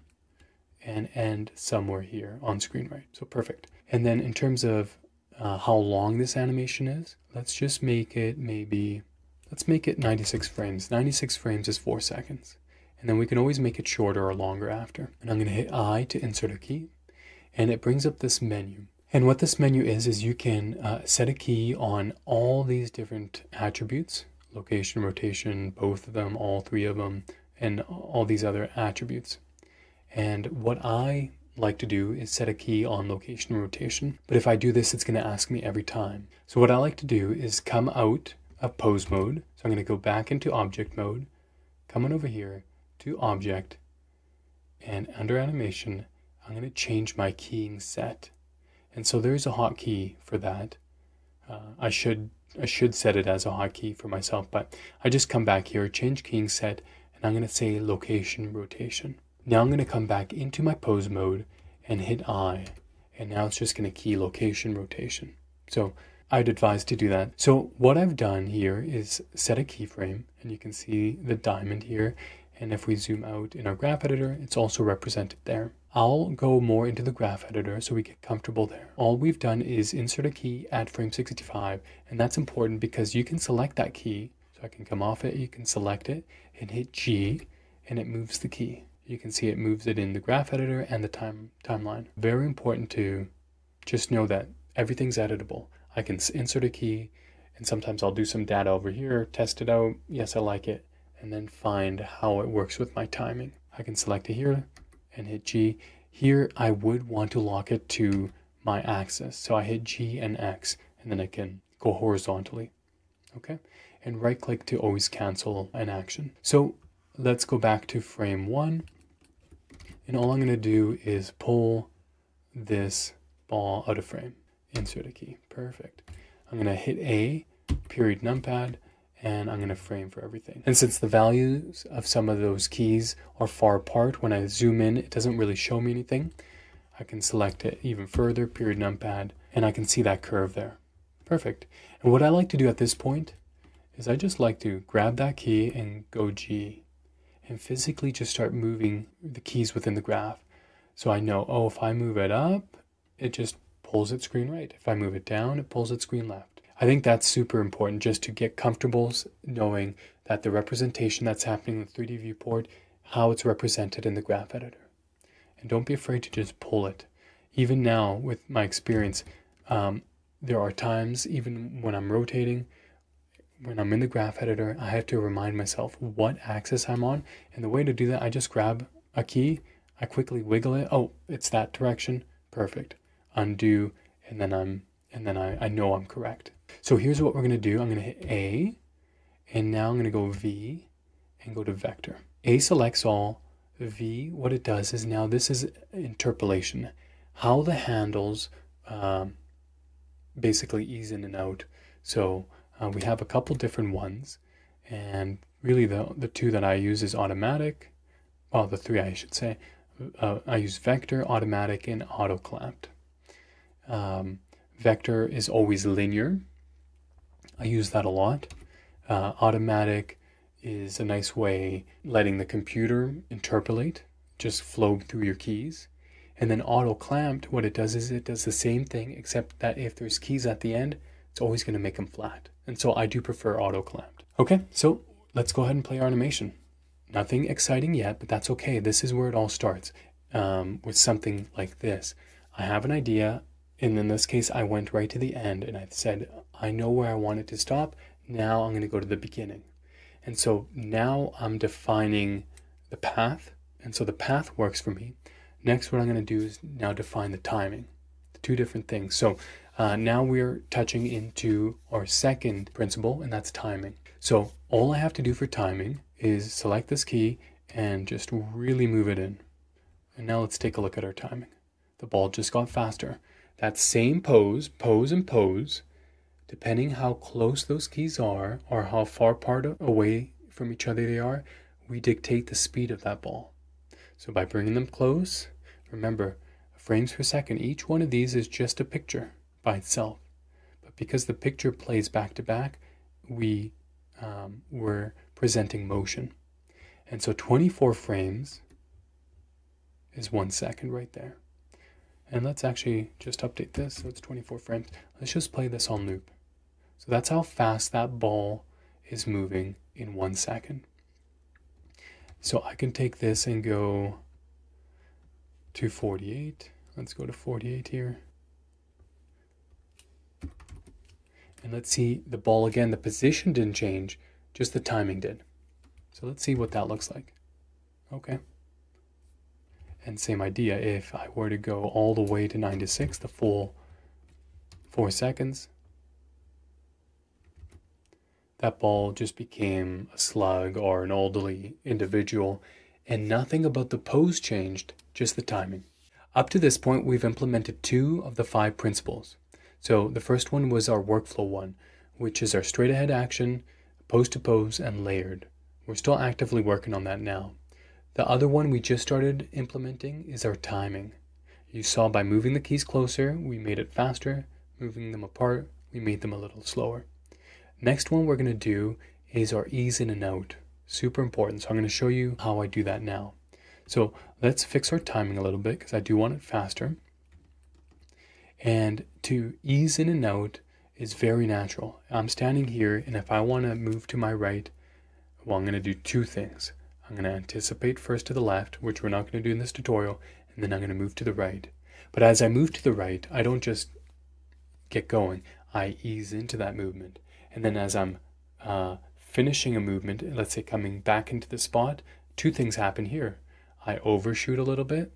and end somewhere here on screen right. So perfect. And then in terms of how long this animation is, let's just make it let's make it 96 frames. 96 frames is 4 seconds. And then we can always make it shorter or longer after. And I'm going to hit I to insert a key, and it brings up this menu. And what this menu is you can set a key on all these different attributes, location, rotation, both of them, all three of them, and all these other attributes. And what I like to do is set a key on location and rotation. But if I do this, it's going to ask me every time. So what I like to do is come out of pose mode. So I'm going to go back into object mode, come on over here to object, and under animation, I'm going to change my keying set. And so there's a hotkey for that. I should set it as a hotkey for myself, but I just come back here, change keying set, and I'm going to say location rotation. Now I'm going to come back into my pose mode and hit I, and now it's just going to key location rotation. So I'd advise to do that. So what I've done here is set a keyframe, and you can see the diamond here, and if we zoom out in our graph editor, it's also represented there. I'll go more into the graph editor so we get comfortable there. All we've done is insert a key at frame 65, and that's important because you can select that key. So I can come off it, you can select it, and hit G, and it moves the key. You can see it moves it in the graph editor and the timeline. Very important to just know that everything's editable. I can insert a key, and sometimes I'll do some data over here, test it out, yes I like it, and then find how it works with my timing. I can select it here and hit G. Here I would want to lock it to my axis. So I hit G and X, and then I can go horizontally. Okay, and right click to always cancel an action. So let's go back to frame 1, and all I'm going to do is pull this ball out of frame. Insert a key. Perfect. I'm going to hit A, period numpad, and I'm going to frame for everything. And since the values of some of those keys are far apart, when I zoom in, it doesn't really show me anything. I can select it even further, period numpad, and I can see that curve there. Perfect. And what I like to do at this point is I just like to grab that key and go G, and physically just start moving the keys within the graph. So I know, oh, if I move it up, it just pulls it screen right. If I move it down, it pulls it screen left. I think that's super important just to get comfortable knowing that the representation that's happening in the 3D viewport, how it's represented in the graph editor. And don't be afraid to just pull it. Even now, with my experience, there are times, even when I'm rotating, when I'm in the graph editor, I have to remind myself what axis I'm on. And the way to do that, I just grab a key, I quickly wiggle it. Oh, it's that direction. Perfect. Undo, and then I know I'm correct. So here's what we're going to do. I'm going to hit A, and now I'm going to go V and go to vector. A selects all. V, what it does is now this is interpolation. How the handles basically ease in and out. So we have a couple different ones, and really the two that I use is automatic. Well, the three I should say. I use vector, automatic, and auto clamped. Vector is always linear. I use that a lot. Automatic is a nice way letting the computer interpolate, just flow through your keys. And then auto clamped, what it does is it does the same thing, except that if there's keys at the end, it's always going to make them flat. And so I do prefer auto clamped. Okay, so let's go ahead and play our animation. Nothing exciting yet, but that's okay. This is where it all starts, with something like this. I have an idea, and in this case, I went right to the end, and I said, I know where I want it to stop. Now I'm going to go to the beginning. And so now I'm defining the path, and so the path works for me. Next, what I'm going to do is now define the timing, the two different things. So now we're touching into our second principle, and that's timing. So all I have to do for timing is select this key and just really move it in. And now let's take a look at our timing. The ball just got faster. That same pose, and pose, depending how close those keys are or how far apart away from each other they are, we dictate the speed of that ball. So by bringing them close, remember, frames per second, each one of these is just a picture by itself. But because the picture plays back to back, we're presenting motion. And so 24 frames is 1 second right there. And let's actually just update this so it's 24 frames. Let's just play this on loop. So that's how fast that ball is moving in 1 second. So I can take this and go to 48. Let's go to 48 here. And let's see the ball again. The position didn't change, just the timing did. So let's see what that looks like. Okay. And same idea, if I were to go all the way to 96, the full 4 seconds, that ball just became a slug or an elderly individual, and nothing about the pose changed, just the timing. Up to this point, we've implemented 2 of the 5 principles. So the first one was our workflow one, which is our straight ahead action, pose to pose, and layered. We're still actively working on that now. The other one we just started implementing is our timing. You saw by moving the keys closer, we made it faster. Moving them apart, we made them a little slower. Next one we're going to do is our ease in and out. Super important. So I'm going to show you how I do that now. So let's fix our timing a little bit because I do want it faster. And to ease in and out is very natural. I'm standing here, and if I want to move to my right, well, I'm going to do 2 things. I'm going to anticipate first to the left, which we're not going to do in this tutorial, and then I'm going to move to the right. But as I move to the right, I don't just get going. I ease into that movement. And then as I'm finishing a movement, let's say coming back into the spot, 2 things happen here. I overshoot a little bit,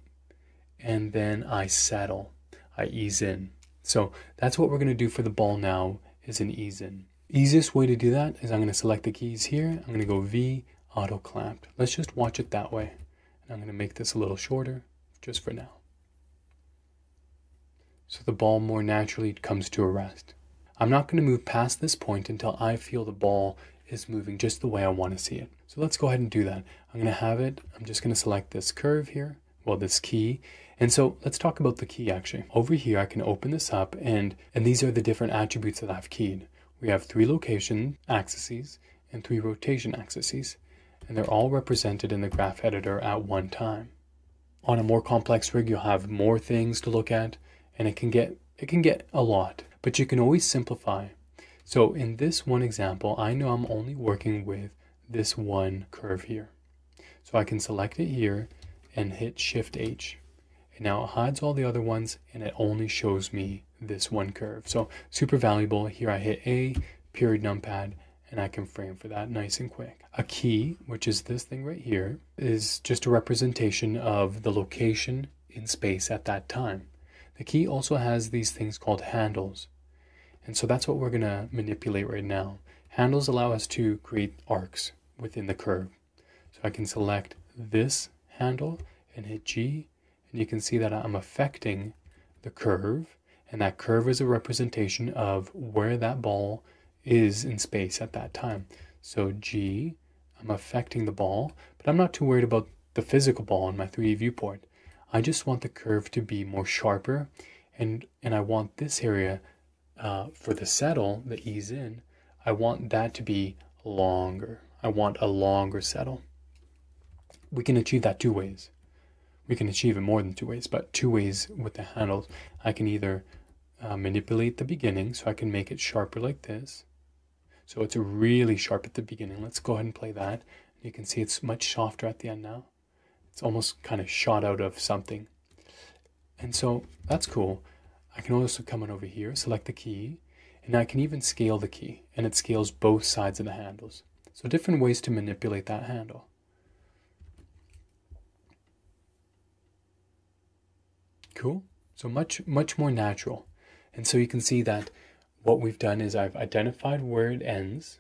and then I settle. I ease in. So that's what we're going to do for the ball now, is an ease in. Easiest way to do that is I'm going to select the keys here. I'm going to go V, auto clamped. Let's just watch it that way. And I'm going to make this a little shorter just for now. So the ball more naturally comes to a rest. I'm not going to move past this point until I feel the ball is moving just the way I want to see it. So let's go ahead and do that. I'm going to have it, I'm just going to select this curve here, well, this key. And so let's talk about the key actually. Over here, I can open this up, and these are the different attributes that I've keyed. We have 3 location axes and 3 rotation axes, and they're all represented in the graph editor at one time. On a more complex rig, you'll have more things to look at, and it can get a lot, but you can always simplify. So in this one example, I know I'm only working with this one curve here. So I can select it here and hit Shift H. And now it hides all the other ones, and it only shows me this one curve. So super valuable. Here I hit A, period numpad, and I can frame for that nice and quick. A key, which is this thing right here, is just a representation of the location in space at that time. The key also has these things called handles. And so that's what we're going to manipulate right now. Handles allow us to create arcs within the curve. So I can select this handle and hit G, and you can see that I'm affecting the curve, and that curve is a representation of where that ball is in space at that time. So G, I'm affecting the ball, but I'm not too worried about the physical ball in my 3D viewport. I just want the curve to be more sharper, and I want this area for the settle, the ease in, I want that to be longer. I want a longer settle. We can achieve that 2 ways. We can achieve it more than 2 ways, but 2 ways with the handles. I can either manipulate the beginning, so I can make it sharper like this. So it's really sharp at the beginning. Let's go ahead and play that. You can see it's much softer at the end now. It's almost kind of shot out of something. And so that's cool. I can also come on over here, select the key, and I can even scale the key, and it scales both sides of the handles. So different ways to manipulate that handle. Cool. So much more natural. And so you can see that what we've done is I've identified where it ends.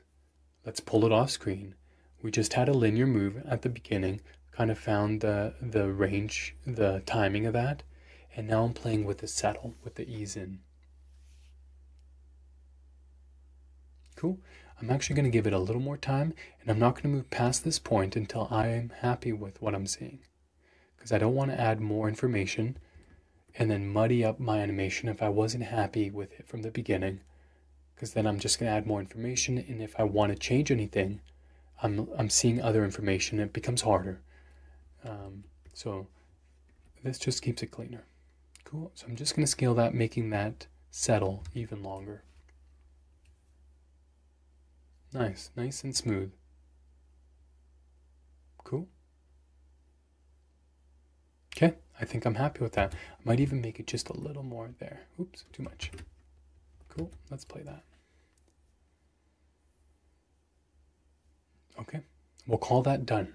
Let's pull it off screen. We just had a linear move at the beginning, kind of found the range, the timing of that. And now I'm playing with the settle, with the ease in. Cool. I'm actually going to give it a little more time, and I'm not going to move past this point until I am happy with what I'm seeing. Because I don't want to add more information and then muddy up my animation if I wasn't happy with it from the beginning. Because then I'm just going to add more information, and if I want to change anything, I'm seeing other information. It becomes harder. So this just keeps it cleaner. Cool. So I'm just going to scale that, making that settle even longer. Nice and smooth. Cool. Okay, I think I'm happy with that. I might even make it just a little more there. Oops, too much. Cool, let's play that. We'll call that done.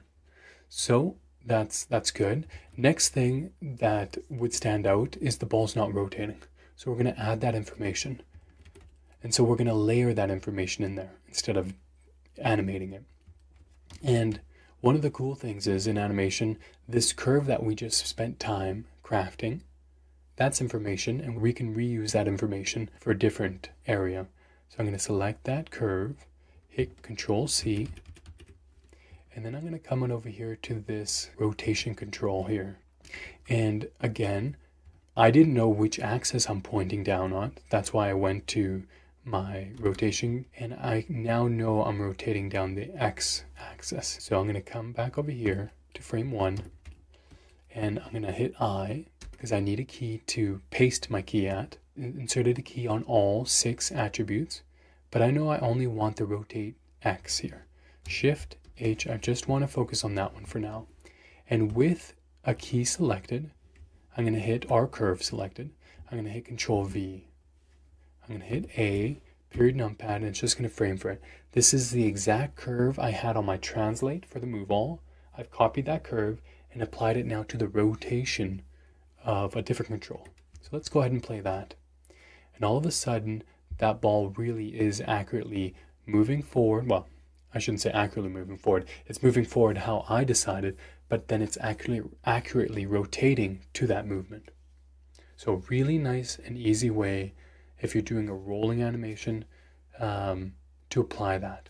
So that's good. Next thing that would stand out is the ball's not rotating. So we're going to add that information. And so we're going to layer that information in there instead of animating it. And one of the cool things is in animation, this curve that we just spent time crafting, that's information, and we can reuse that information for a different area. So I'm going to select that curve, hit Control C, and then I'm going to come on over here to this rotation control here. And again, I didn't know which axis I'm pointing down on. That's why I went to my rotation, and I now know I'm rotating down the X axis. So I'm going to come back over here to frame 1, and I'm going to hit I because I need a key to paste my key at. Inserted a key on all 6 attributes, but I know I only want the rotate X here. Shift H, I just want to focus on that one for now. And with a key selected, I'm going to hit our curve selected. I'm going to hit Control V. I'm going to hit A, period numpad, and it's just going to frame for it. This is the exact curve I had on my translate for the move all. I've copied that curve and applied it now to the rotation of a different control. So let's go ahead and play that. And all of a sudden, that ball really is accurately moving forward. Well, I shouldn't say accurately moving forward. It's moving forward how I decided, but then it's accurately rotating to that movement. So really nice and easy way if you're doing a rolling animation to apply that.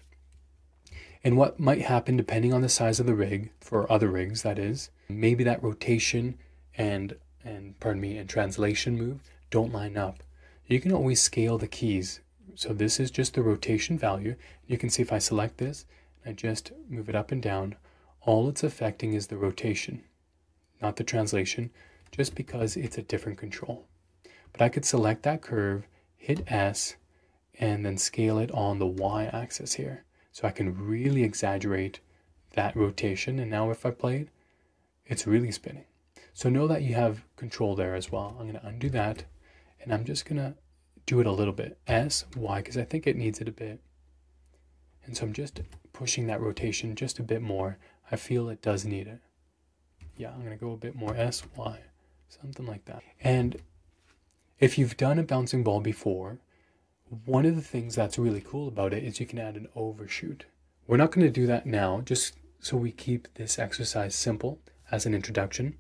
And what might happen depending on the size of the rig, for other rigs that is, maybe that rotation and translation move don't line up. You can always scale the keys. So this is just the rotation value. You can see if I select this, and I just move it up and down, all it's affecting is the rotation, not the translation, just because it's a different control. But I could select that curve, hit S, and then scale it on the Y axis here. So I can really exaggerate that rotation. And now if I play it, it's really spinning. So know that you have control there as well. I'm going to undo that, and I'm just going to do it a little bit. S, Y, because I think it needs it a bit. And so I'm just pushing that rotation just a bit more. I feel it does need it. Yeah, I'm going to go a bit more S, Y, something like that. And if you've done a bouncing ball before, one of the things that's really cool about it is you can add an overshoot. We're not going to do that now, just so we keep this exercise simple as an introduction.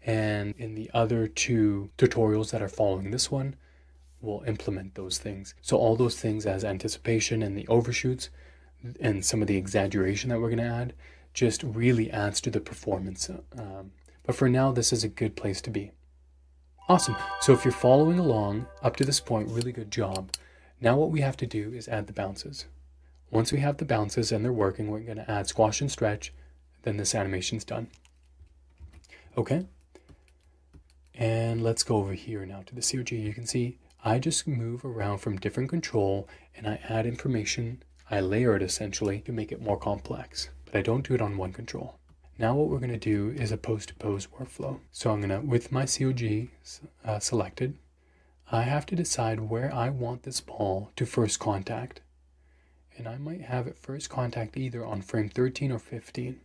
And in the other 2 tutorials that are following this one, we'll implement those things. So all those things as anticipation and the overshoots and some of the exaggeration that we're going to add just really adds to the performance. But for now, this is a good place to be. Awesome. So if you're following along up to this point, really good job. Now what we have to do is add the bounces. Once we have the bounces and they're working, we're going to add squash and stretch. Then this animation's done. Okay. And let's go over here now to the COG. You can see I just move around from different control and I add information. I layer it essentially to make it more complex, but I don't do it on one control. Now what we're going to do is a pose-to-pose workflow. So I'm going to, with my COG selected, I have to decide where I want this ball to first contact. And I might have it first contact either on frame 13 or 15.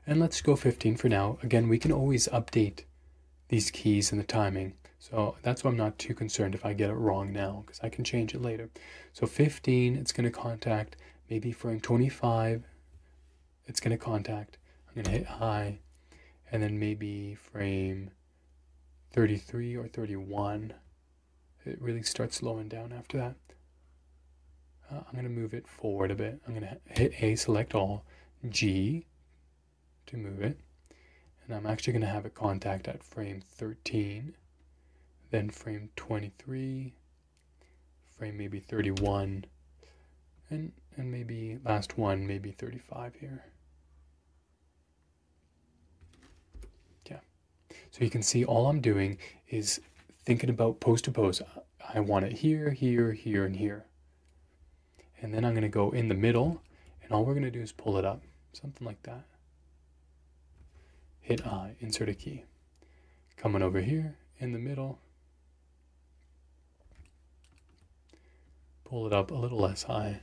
And let's go 15 for now. Again, we can always update these keys and the timing. So that's why I'm not too concerned if I get it wrong now, because I can change it later. So 15, it's going to contact maybe frame 25. It's going to contact. I'm going to hit high, and then maybe frame 33 or 31. It really starts slowing down after that. I'm going to move it forward a bit. I'm going to hit A, select all, G to move it. And I'm actually going to have it contact at frame 13, then frame 23, frame maybe 31, and maybe last one, maybe 35 here. Yeah. So you can see all I'm doing is thinking about pose to pose. I want it here, here, here, and here. And then I'm going to go in the middle, and all we're going to do is pull it up, something like that. Hit I, insert a key. Coming over here in the middle, pull it up a little less high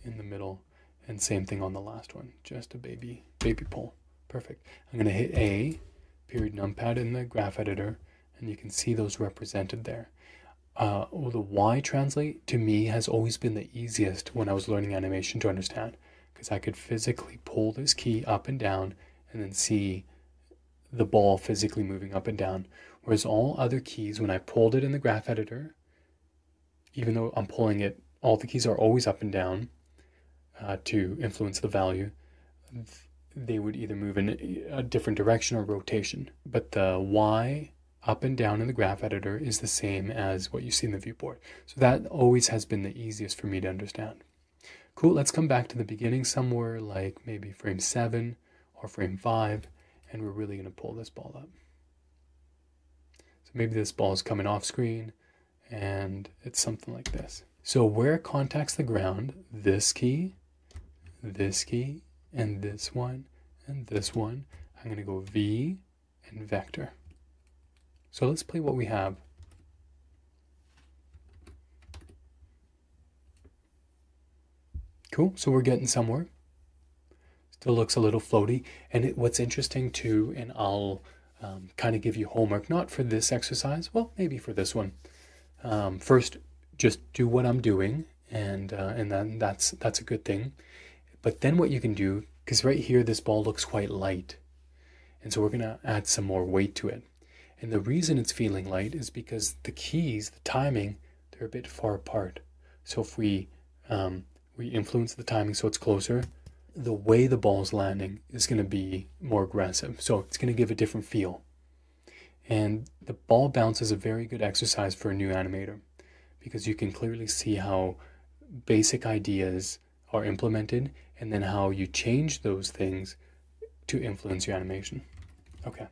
in the middle, And same thing on the last one, just a baby pull. Perfect. I'm going to hit A, period numpad in the graph editor, and you can see those represented there. The Y translate to me has always been the easiest when I was learning animation to understand, because I could physically pull this key up and down and then see the ball physically moving up and down. Whereas all other keys, when I pulled it in the graph editor, even though I'm pulling it, all the keys are always up and down to influence the value. They would either move in a different direction or rotation. But the Y up and down in the graph editor is the same as what you see in the viewport. So that always has been the easiest for me to understand. Cool, let's come back to the beginning somewhere like maybe frame 7 or frame 5, and we're really going to pull this ball up. So maybe this ball is coming off screen, and it's something like this. So where it contacts the ground, this key, and this one, and this one, I'm going to go V and vector. So let's play what we have. Cool, so we're getting somewhere. Still looks a little floaty. And what's interesting too, and I'll kind of give you homework, not for this exercise, well, maybe for this one. First, just do what I'm doing, and then that's a good thing. But then what you can do, because right here this ball looks quite light, and so we're going to add some more weight to it. And the reason it's feeling light is because the keys, the timing, they're a bit far apart. So if we influence the timing so it's closer, the way the ball's landing is going to be more aggressive. So it's going to give a different feel. And the ball bounce is a very good exercise for a new animator, because you can clearly see how basic ideas are implemented and then how you change those things to influence your animation. Okay.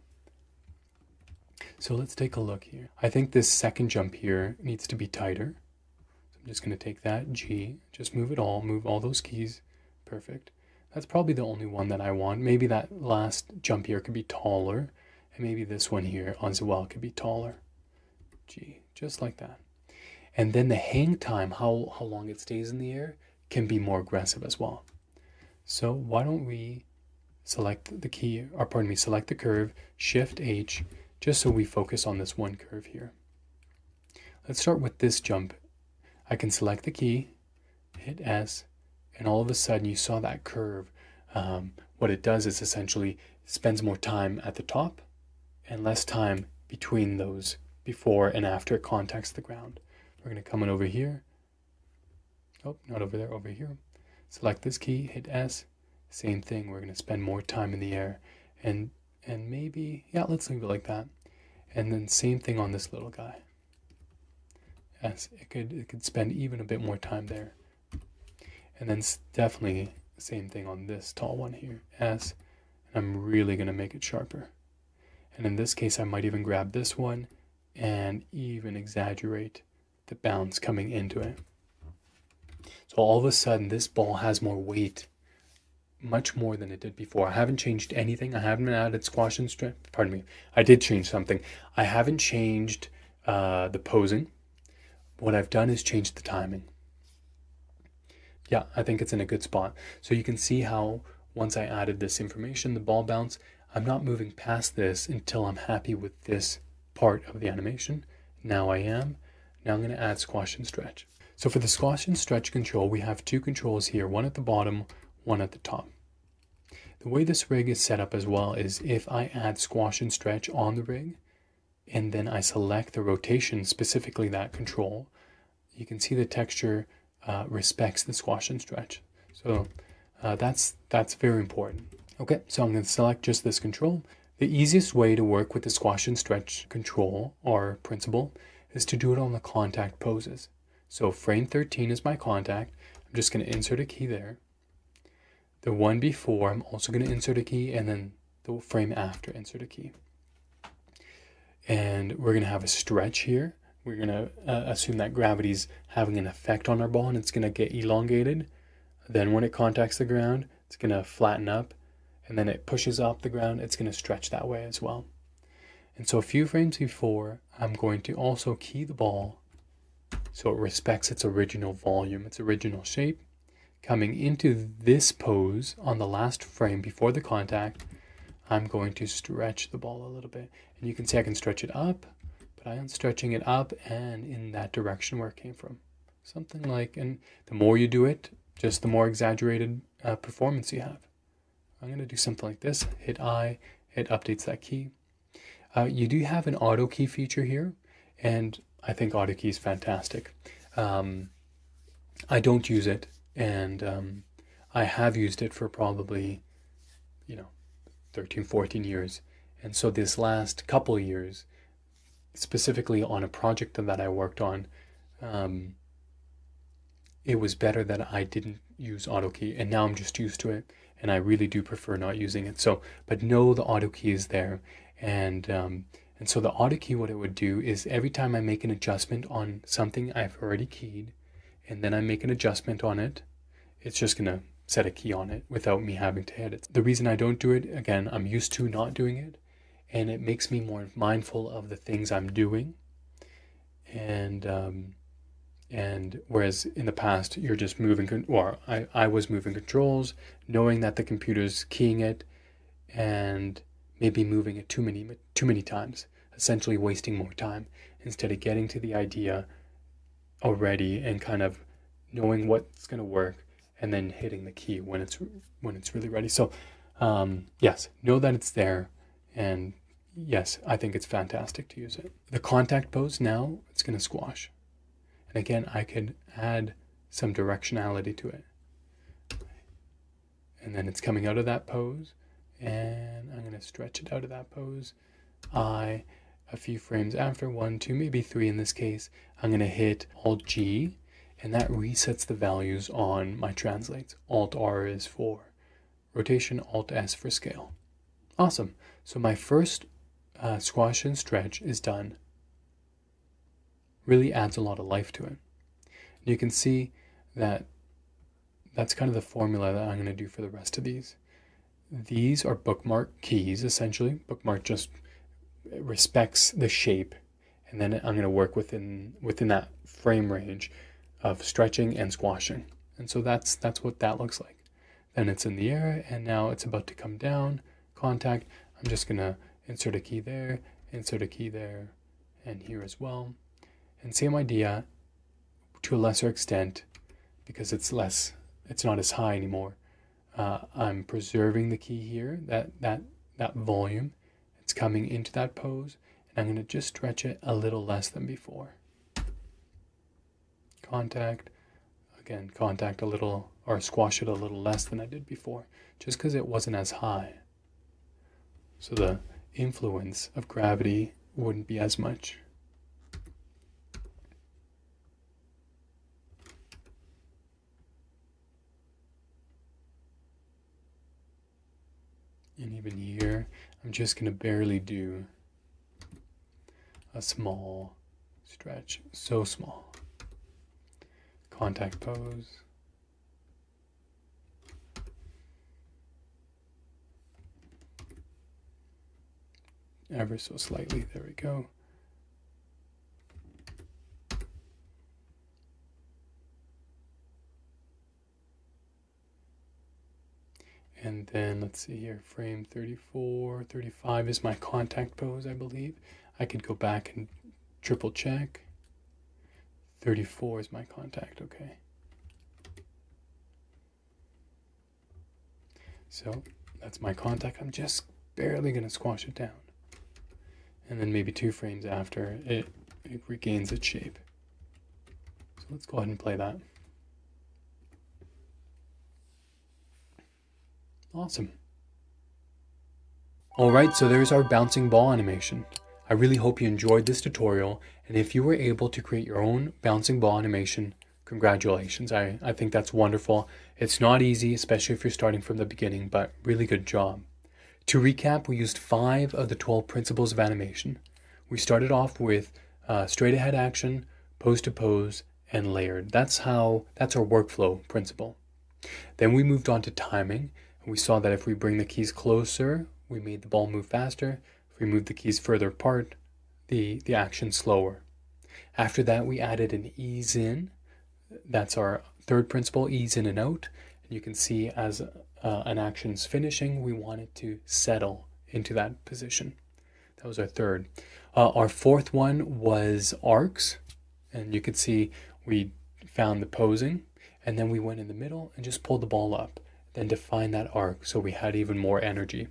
So let's take a look here. I think this second jump here needs to be tighter. So I'm just going to take that G, just move it all, move all those keys. Perfect. That's probably the only one that I want. Maybe that last jump here could be taller, and maybe this one here as well could be taller. G, just like that. And then the hang time, how long it stays in the air, can be more aggressive as well. So why don't we select the key, or pardon me, select the curve, Shift H, just so we focus on this one curve here. Let's start with this jump. I can select the key, hit S, and all of a sudden you saw that curve. What it does is essentially spends more time at the top and less time between those before and after it contacts the ground. We're going to come in over here. Oh, not over there, over here. Select this key, hit S. Same thing, we're going to spend more time in the air. And maybe, yeah, let's leave it like that. And then same thing on this little guy. S, it could spend even a bit more time there. And then definitely the same thing on this tall one here, S. And I'm really going to make it sharper. And in this case, I might even grab this one and even exaggerate the bounce coming into it. So all of a sudden, this ball has more weight, much more than it did before. I haven't changed anything. I haven't added squash and stretch. Pardon me. I did change something. I haven't changed the posing. What I've done is change the timing. Yeah, I think it's in a good spot. So you can see how once I added this information, the ball bounce, I'm not moving past this until I'm happy with this part of the animation. Now I am. Now I'm going to add squash and stretch. So for the squash and stretch control, we have two controls here, one at the bottom, one at the top. The way this rig is set up as well is if I add squash and stretch on the rig, and then I select the rotation, specifically that control, you can see the texture respects the squash and stretch. So that's very important. Okay, so I'm going to select just this control. The easiest way to work with the squash and stretch control or principle is to do it on the contact poses. So frame 13 is my contact. I'm just going to insert a key there. The one before, I'm also going to insert a key, and then the frame after, insert a key. And we're going to have a stretch here. We're going to assume that gravity's having an effect on our ball, and it's going to get elongated. Then when it contacts the ground, it's going to flatten up, and then it pushes off the ground, it's going to stretch that way as well. And so a few frames before, I'm going to also key the ball so it respects its original volume, its original shape. coming into this pose on the last frame before the contact, I'm going to stretch the ball a little bit. And you can see I can stretch it up, but I am stretching it up and in that direction where it came from. Something like, and the more you do it, just the more exaggerated performance you have. I'm going to do something like this. Hit I, it updates that key. You do have an auto key feature here, and I think auto key is fantastic. I don't use it, and I have used it for probably, 13, 14 years. And so this last couple of years, specifically on a project that I worked on, it was better that I didn't use auto key, and now I'm just used to it, and I really do prefer not using it. So, but know the auto key is there, and so the auto key, what it would do is every time I make an adjustment on something I've already keyed, and then I make an adjustment on it, it's just gonna set a key on it without me having to hit it. The reason I don't do it, again, I'm used to not doing it, and it makes me more mindful of the things I'm doing, and whereas in the past you're just moving, or I was moving controls, knowing that the computer's keying it, and maybe moving it too many times, essentially wasting more time instead of getting to the idea already and kind of knowing what's going to work and then hitting the key when it's really ready. So yes, know that it's there, and yes, I think it's fantastic to use it. The contact pose now, it's going to squash. And again, I could add some directionality to it. And then it's coming out of that pose, and I'm going to stretch it out of that pose. A few frames after, 1, 2, maybe 3 in this case, I'm going to hit Alt-G, and that resets the values on my translates. Alt-R is for rotation, Alt-S for scale. Awesome. So my first squash and stretch is done. Really adds a lot of life to it. And you can see that that's kind of the formula that I'm going to do for the rest of these. These are bookmark keys, essentially. Bookmark just respects the shape, and then I'm going to work within that frame range of stretching and squashing. And so that's what that looks like. Then it's in the air, and now it's about to come down. Contact. I'm just going to insert a key there, insert a key there, and here as well. And same idea to a lesser extent, because it's not as high anymore. I'm preserving the key here, that volume. It's coming into that pose, and I'm going to just stretch it a little less than before. Contact, again, contact a little, or squash it a little less than I did before, just because it wasn't as high. So the influence of gravity wouldn't be as much. And even here, I'm just going to barely do a small stretch, so small. Contact pose. Ever so slightly, there we go. And then let's see here, frame 34, 35 is my contact pose, I believe. I could go back and triple check. 34 is my contact, okay. So that's my contact. I'm just barely going to squash it down. And then maybe 2 frames after, it regains its shape. So let's go ahead and play that. Awesome. Alright, so there's our bouncing ball animation. I really hope you enjoyed this tutorial, and if you were able to create your own bouncing ball animation, congratulations. I think that's wonderful. It's not easy, especially if you're starting from the beginning, but really good job. To recap, we used 5 of the 12 principles of animation. We started off with straight ahead action, pose to pose, and layered. That's our workflow principle. Then we moved on to timing. We saw that if we bring the keys closer, we made the ball move faster. If we move the keys further apart, the action slower. After that, we added an ease in. That's our third principle, ease in and out. And you can see as an action's finishing, we want it to settle into that position. That was our third. Our fourth one was arcs. And you could see we found the posing, and then we went in the middle and just pulled the ball up, then defined that arc so we had even more energy.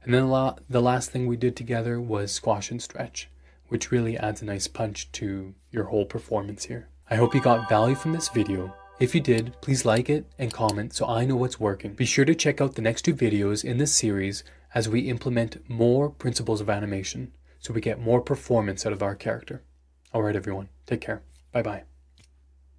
And then the last thing we did together was squash and stretch, which really adds a nice punch to your whole performance here. I hope you got value from this video. If you did, please like it and comment so I know what's working. Be sure to check out the next 2 videos in this series as we implement more principles of animation so we get more performance out of our character. Alright everyone, take care. Bye bye.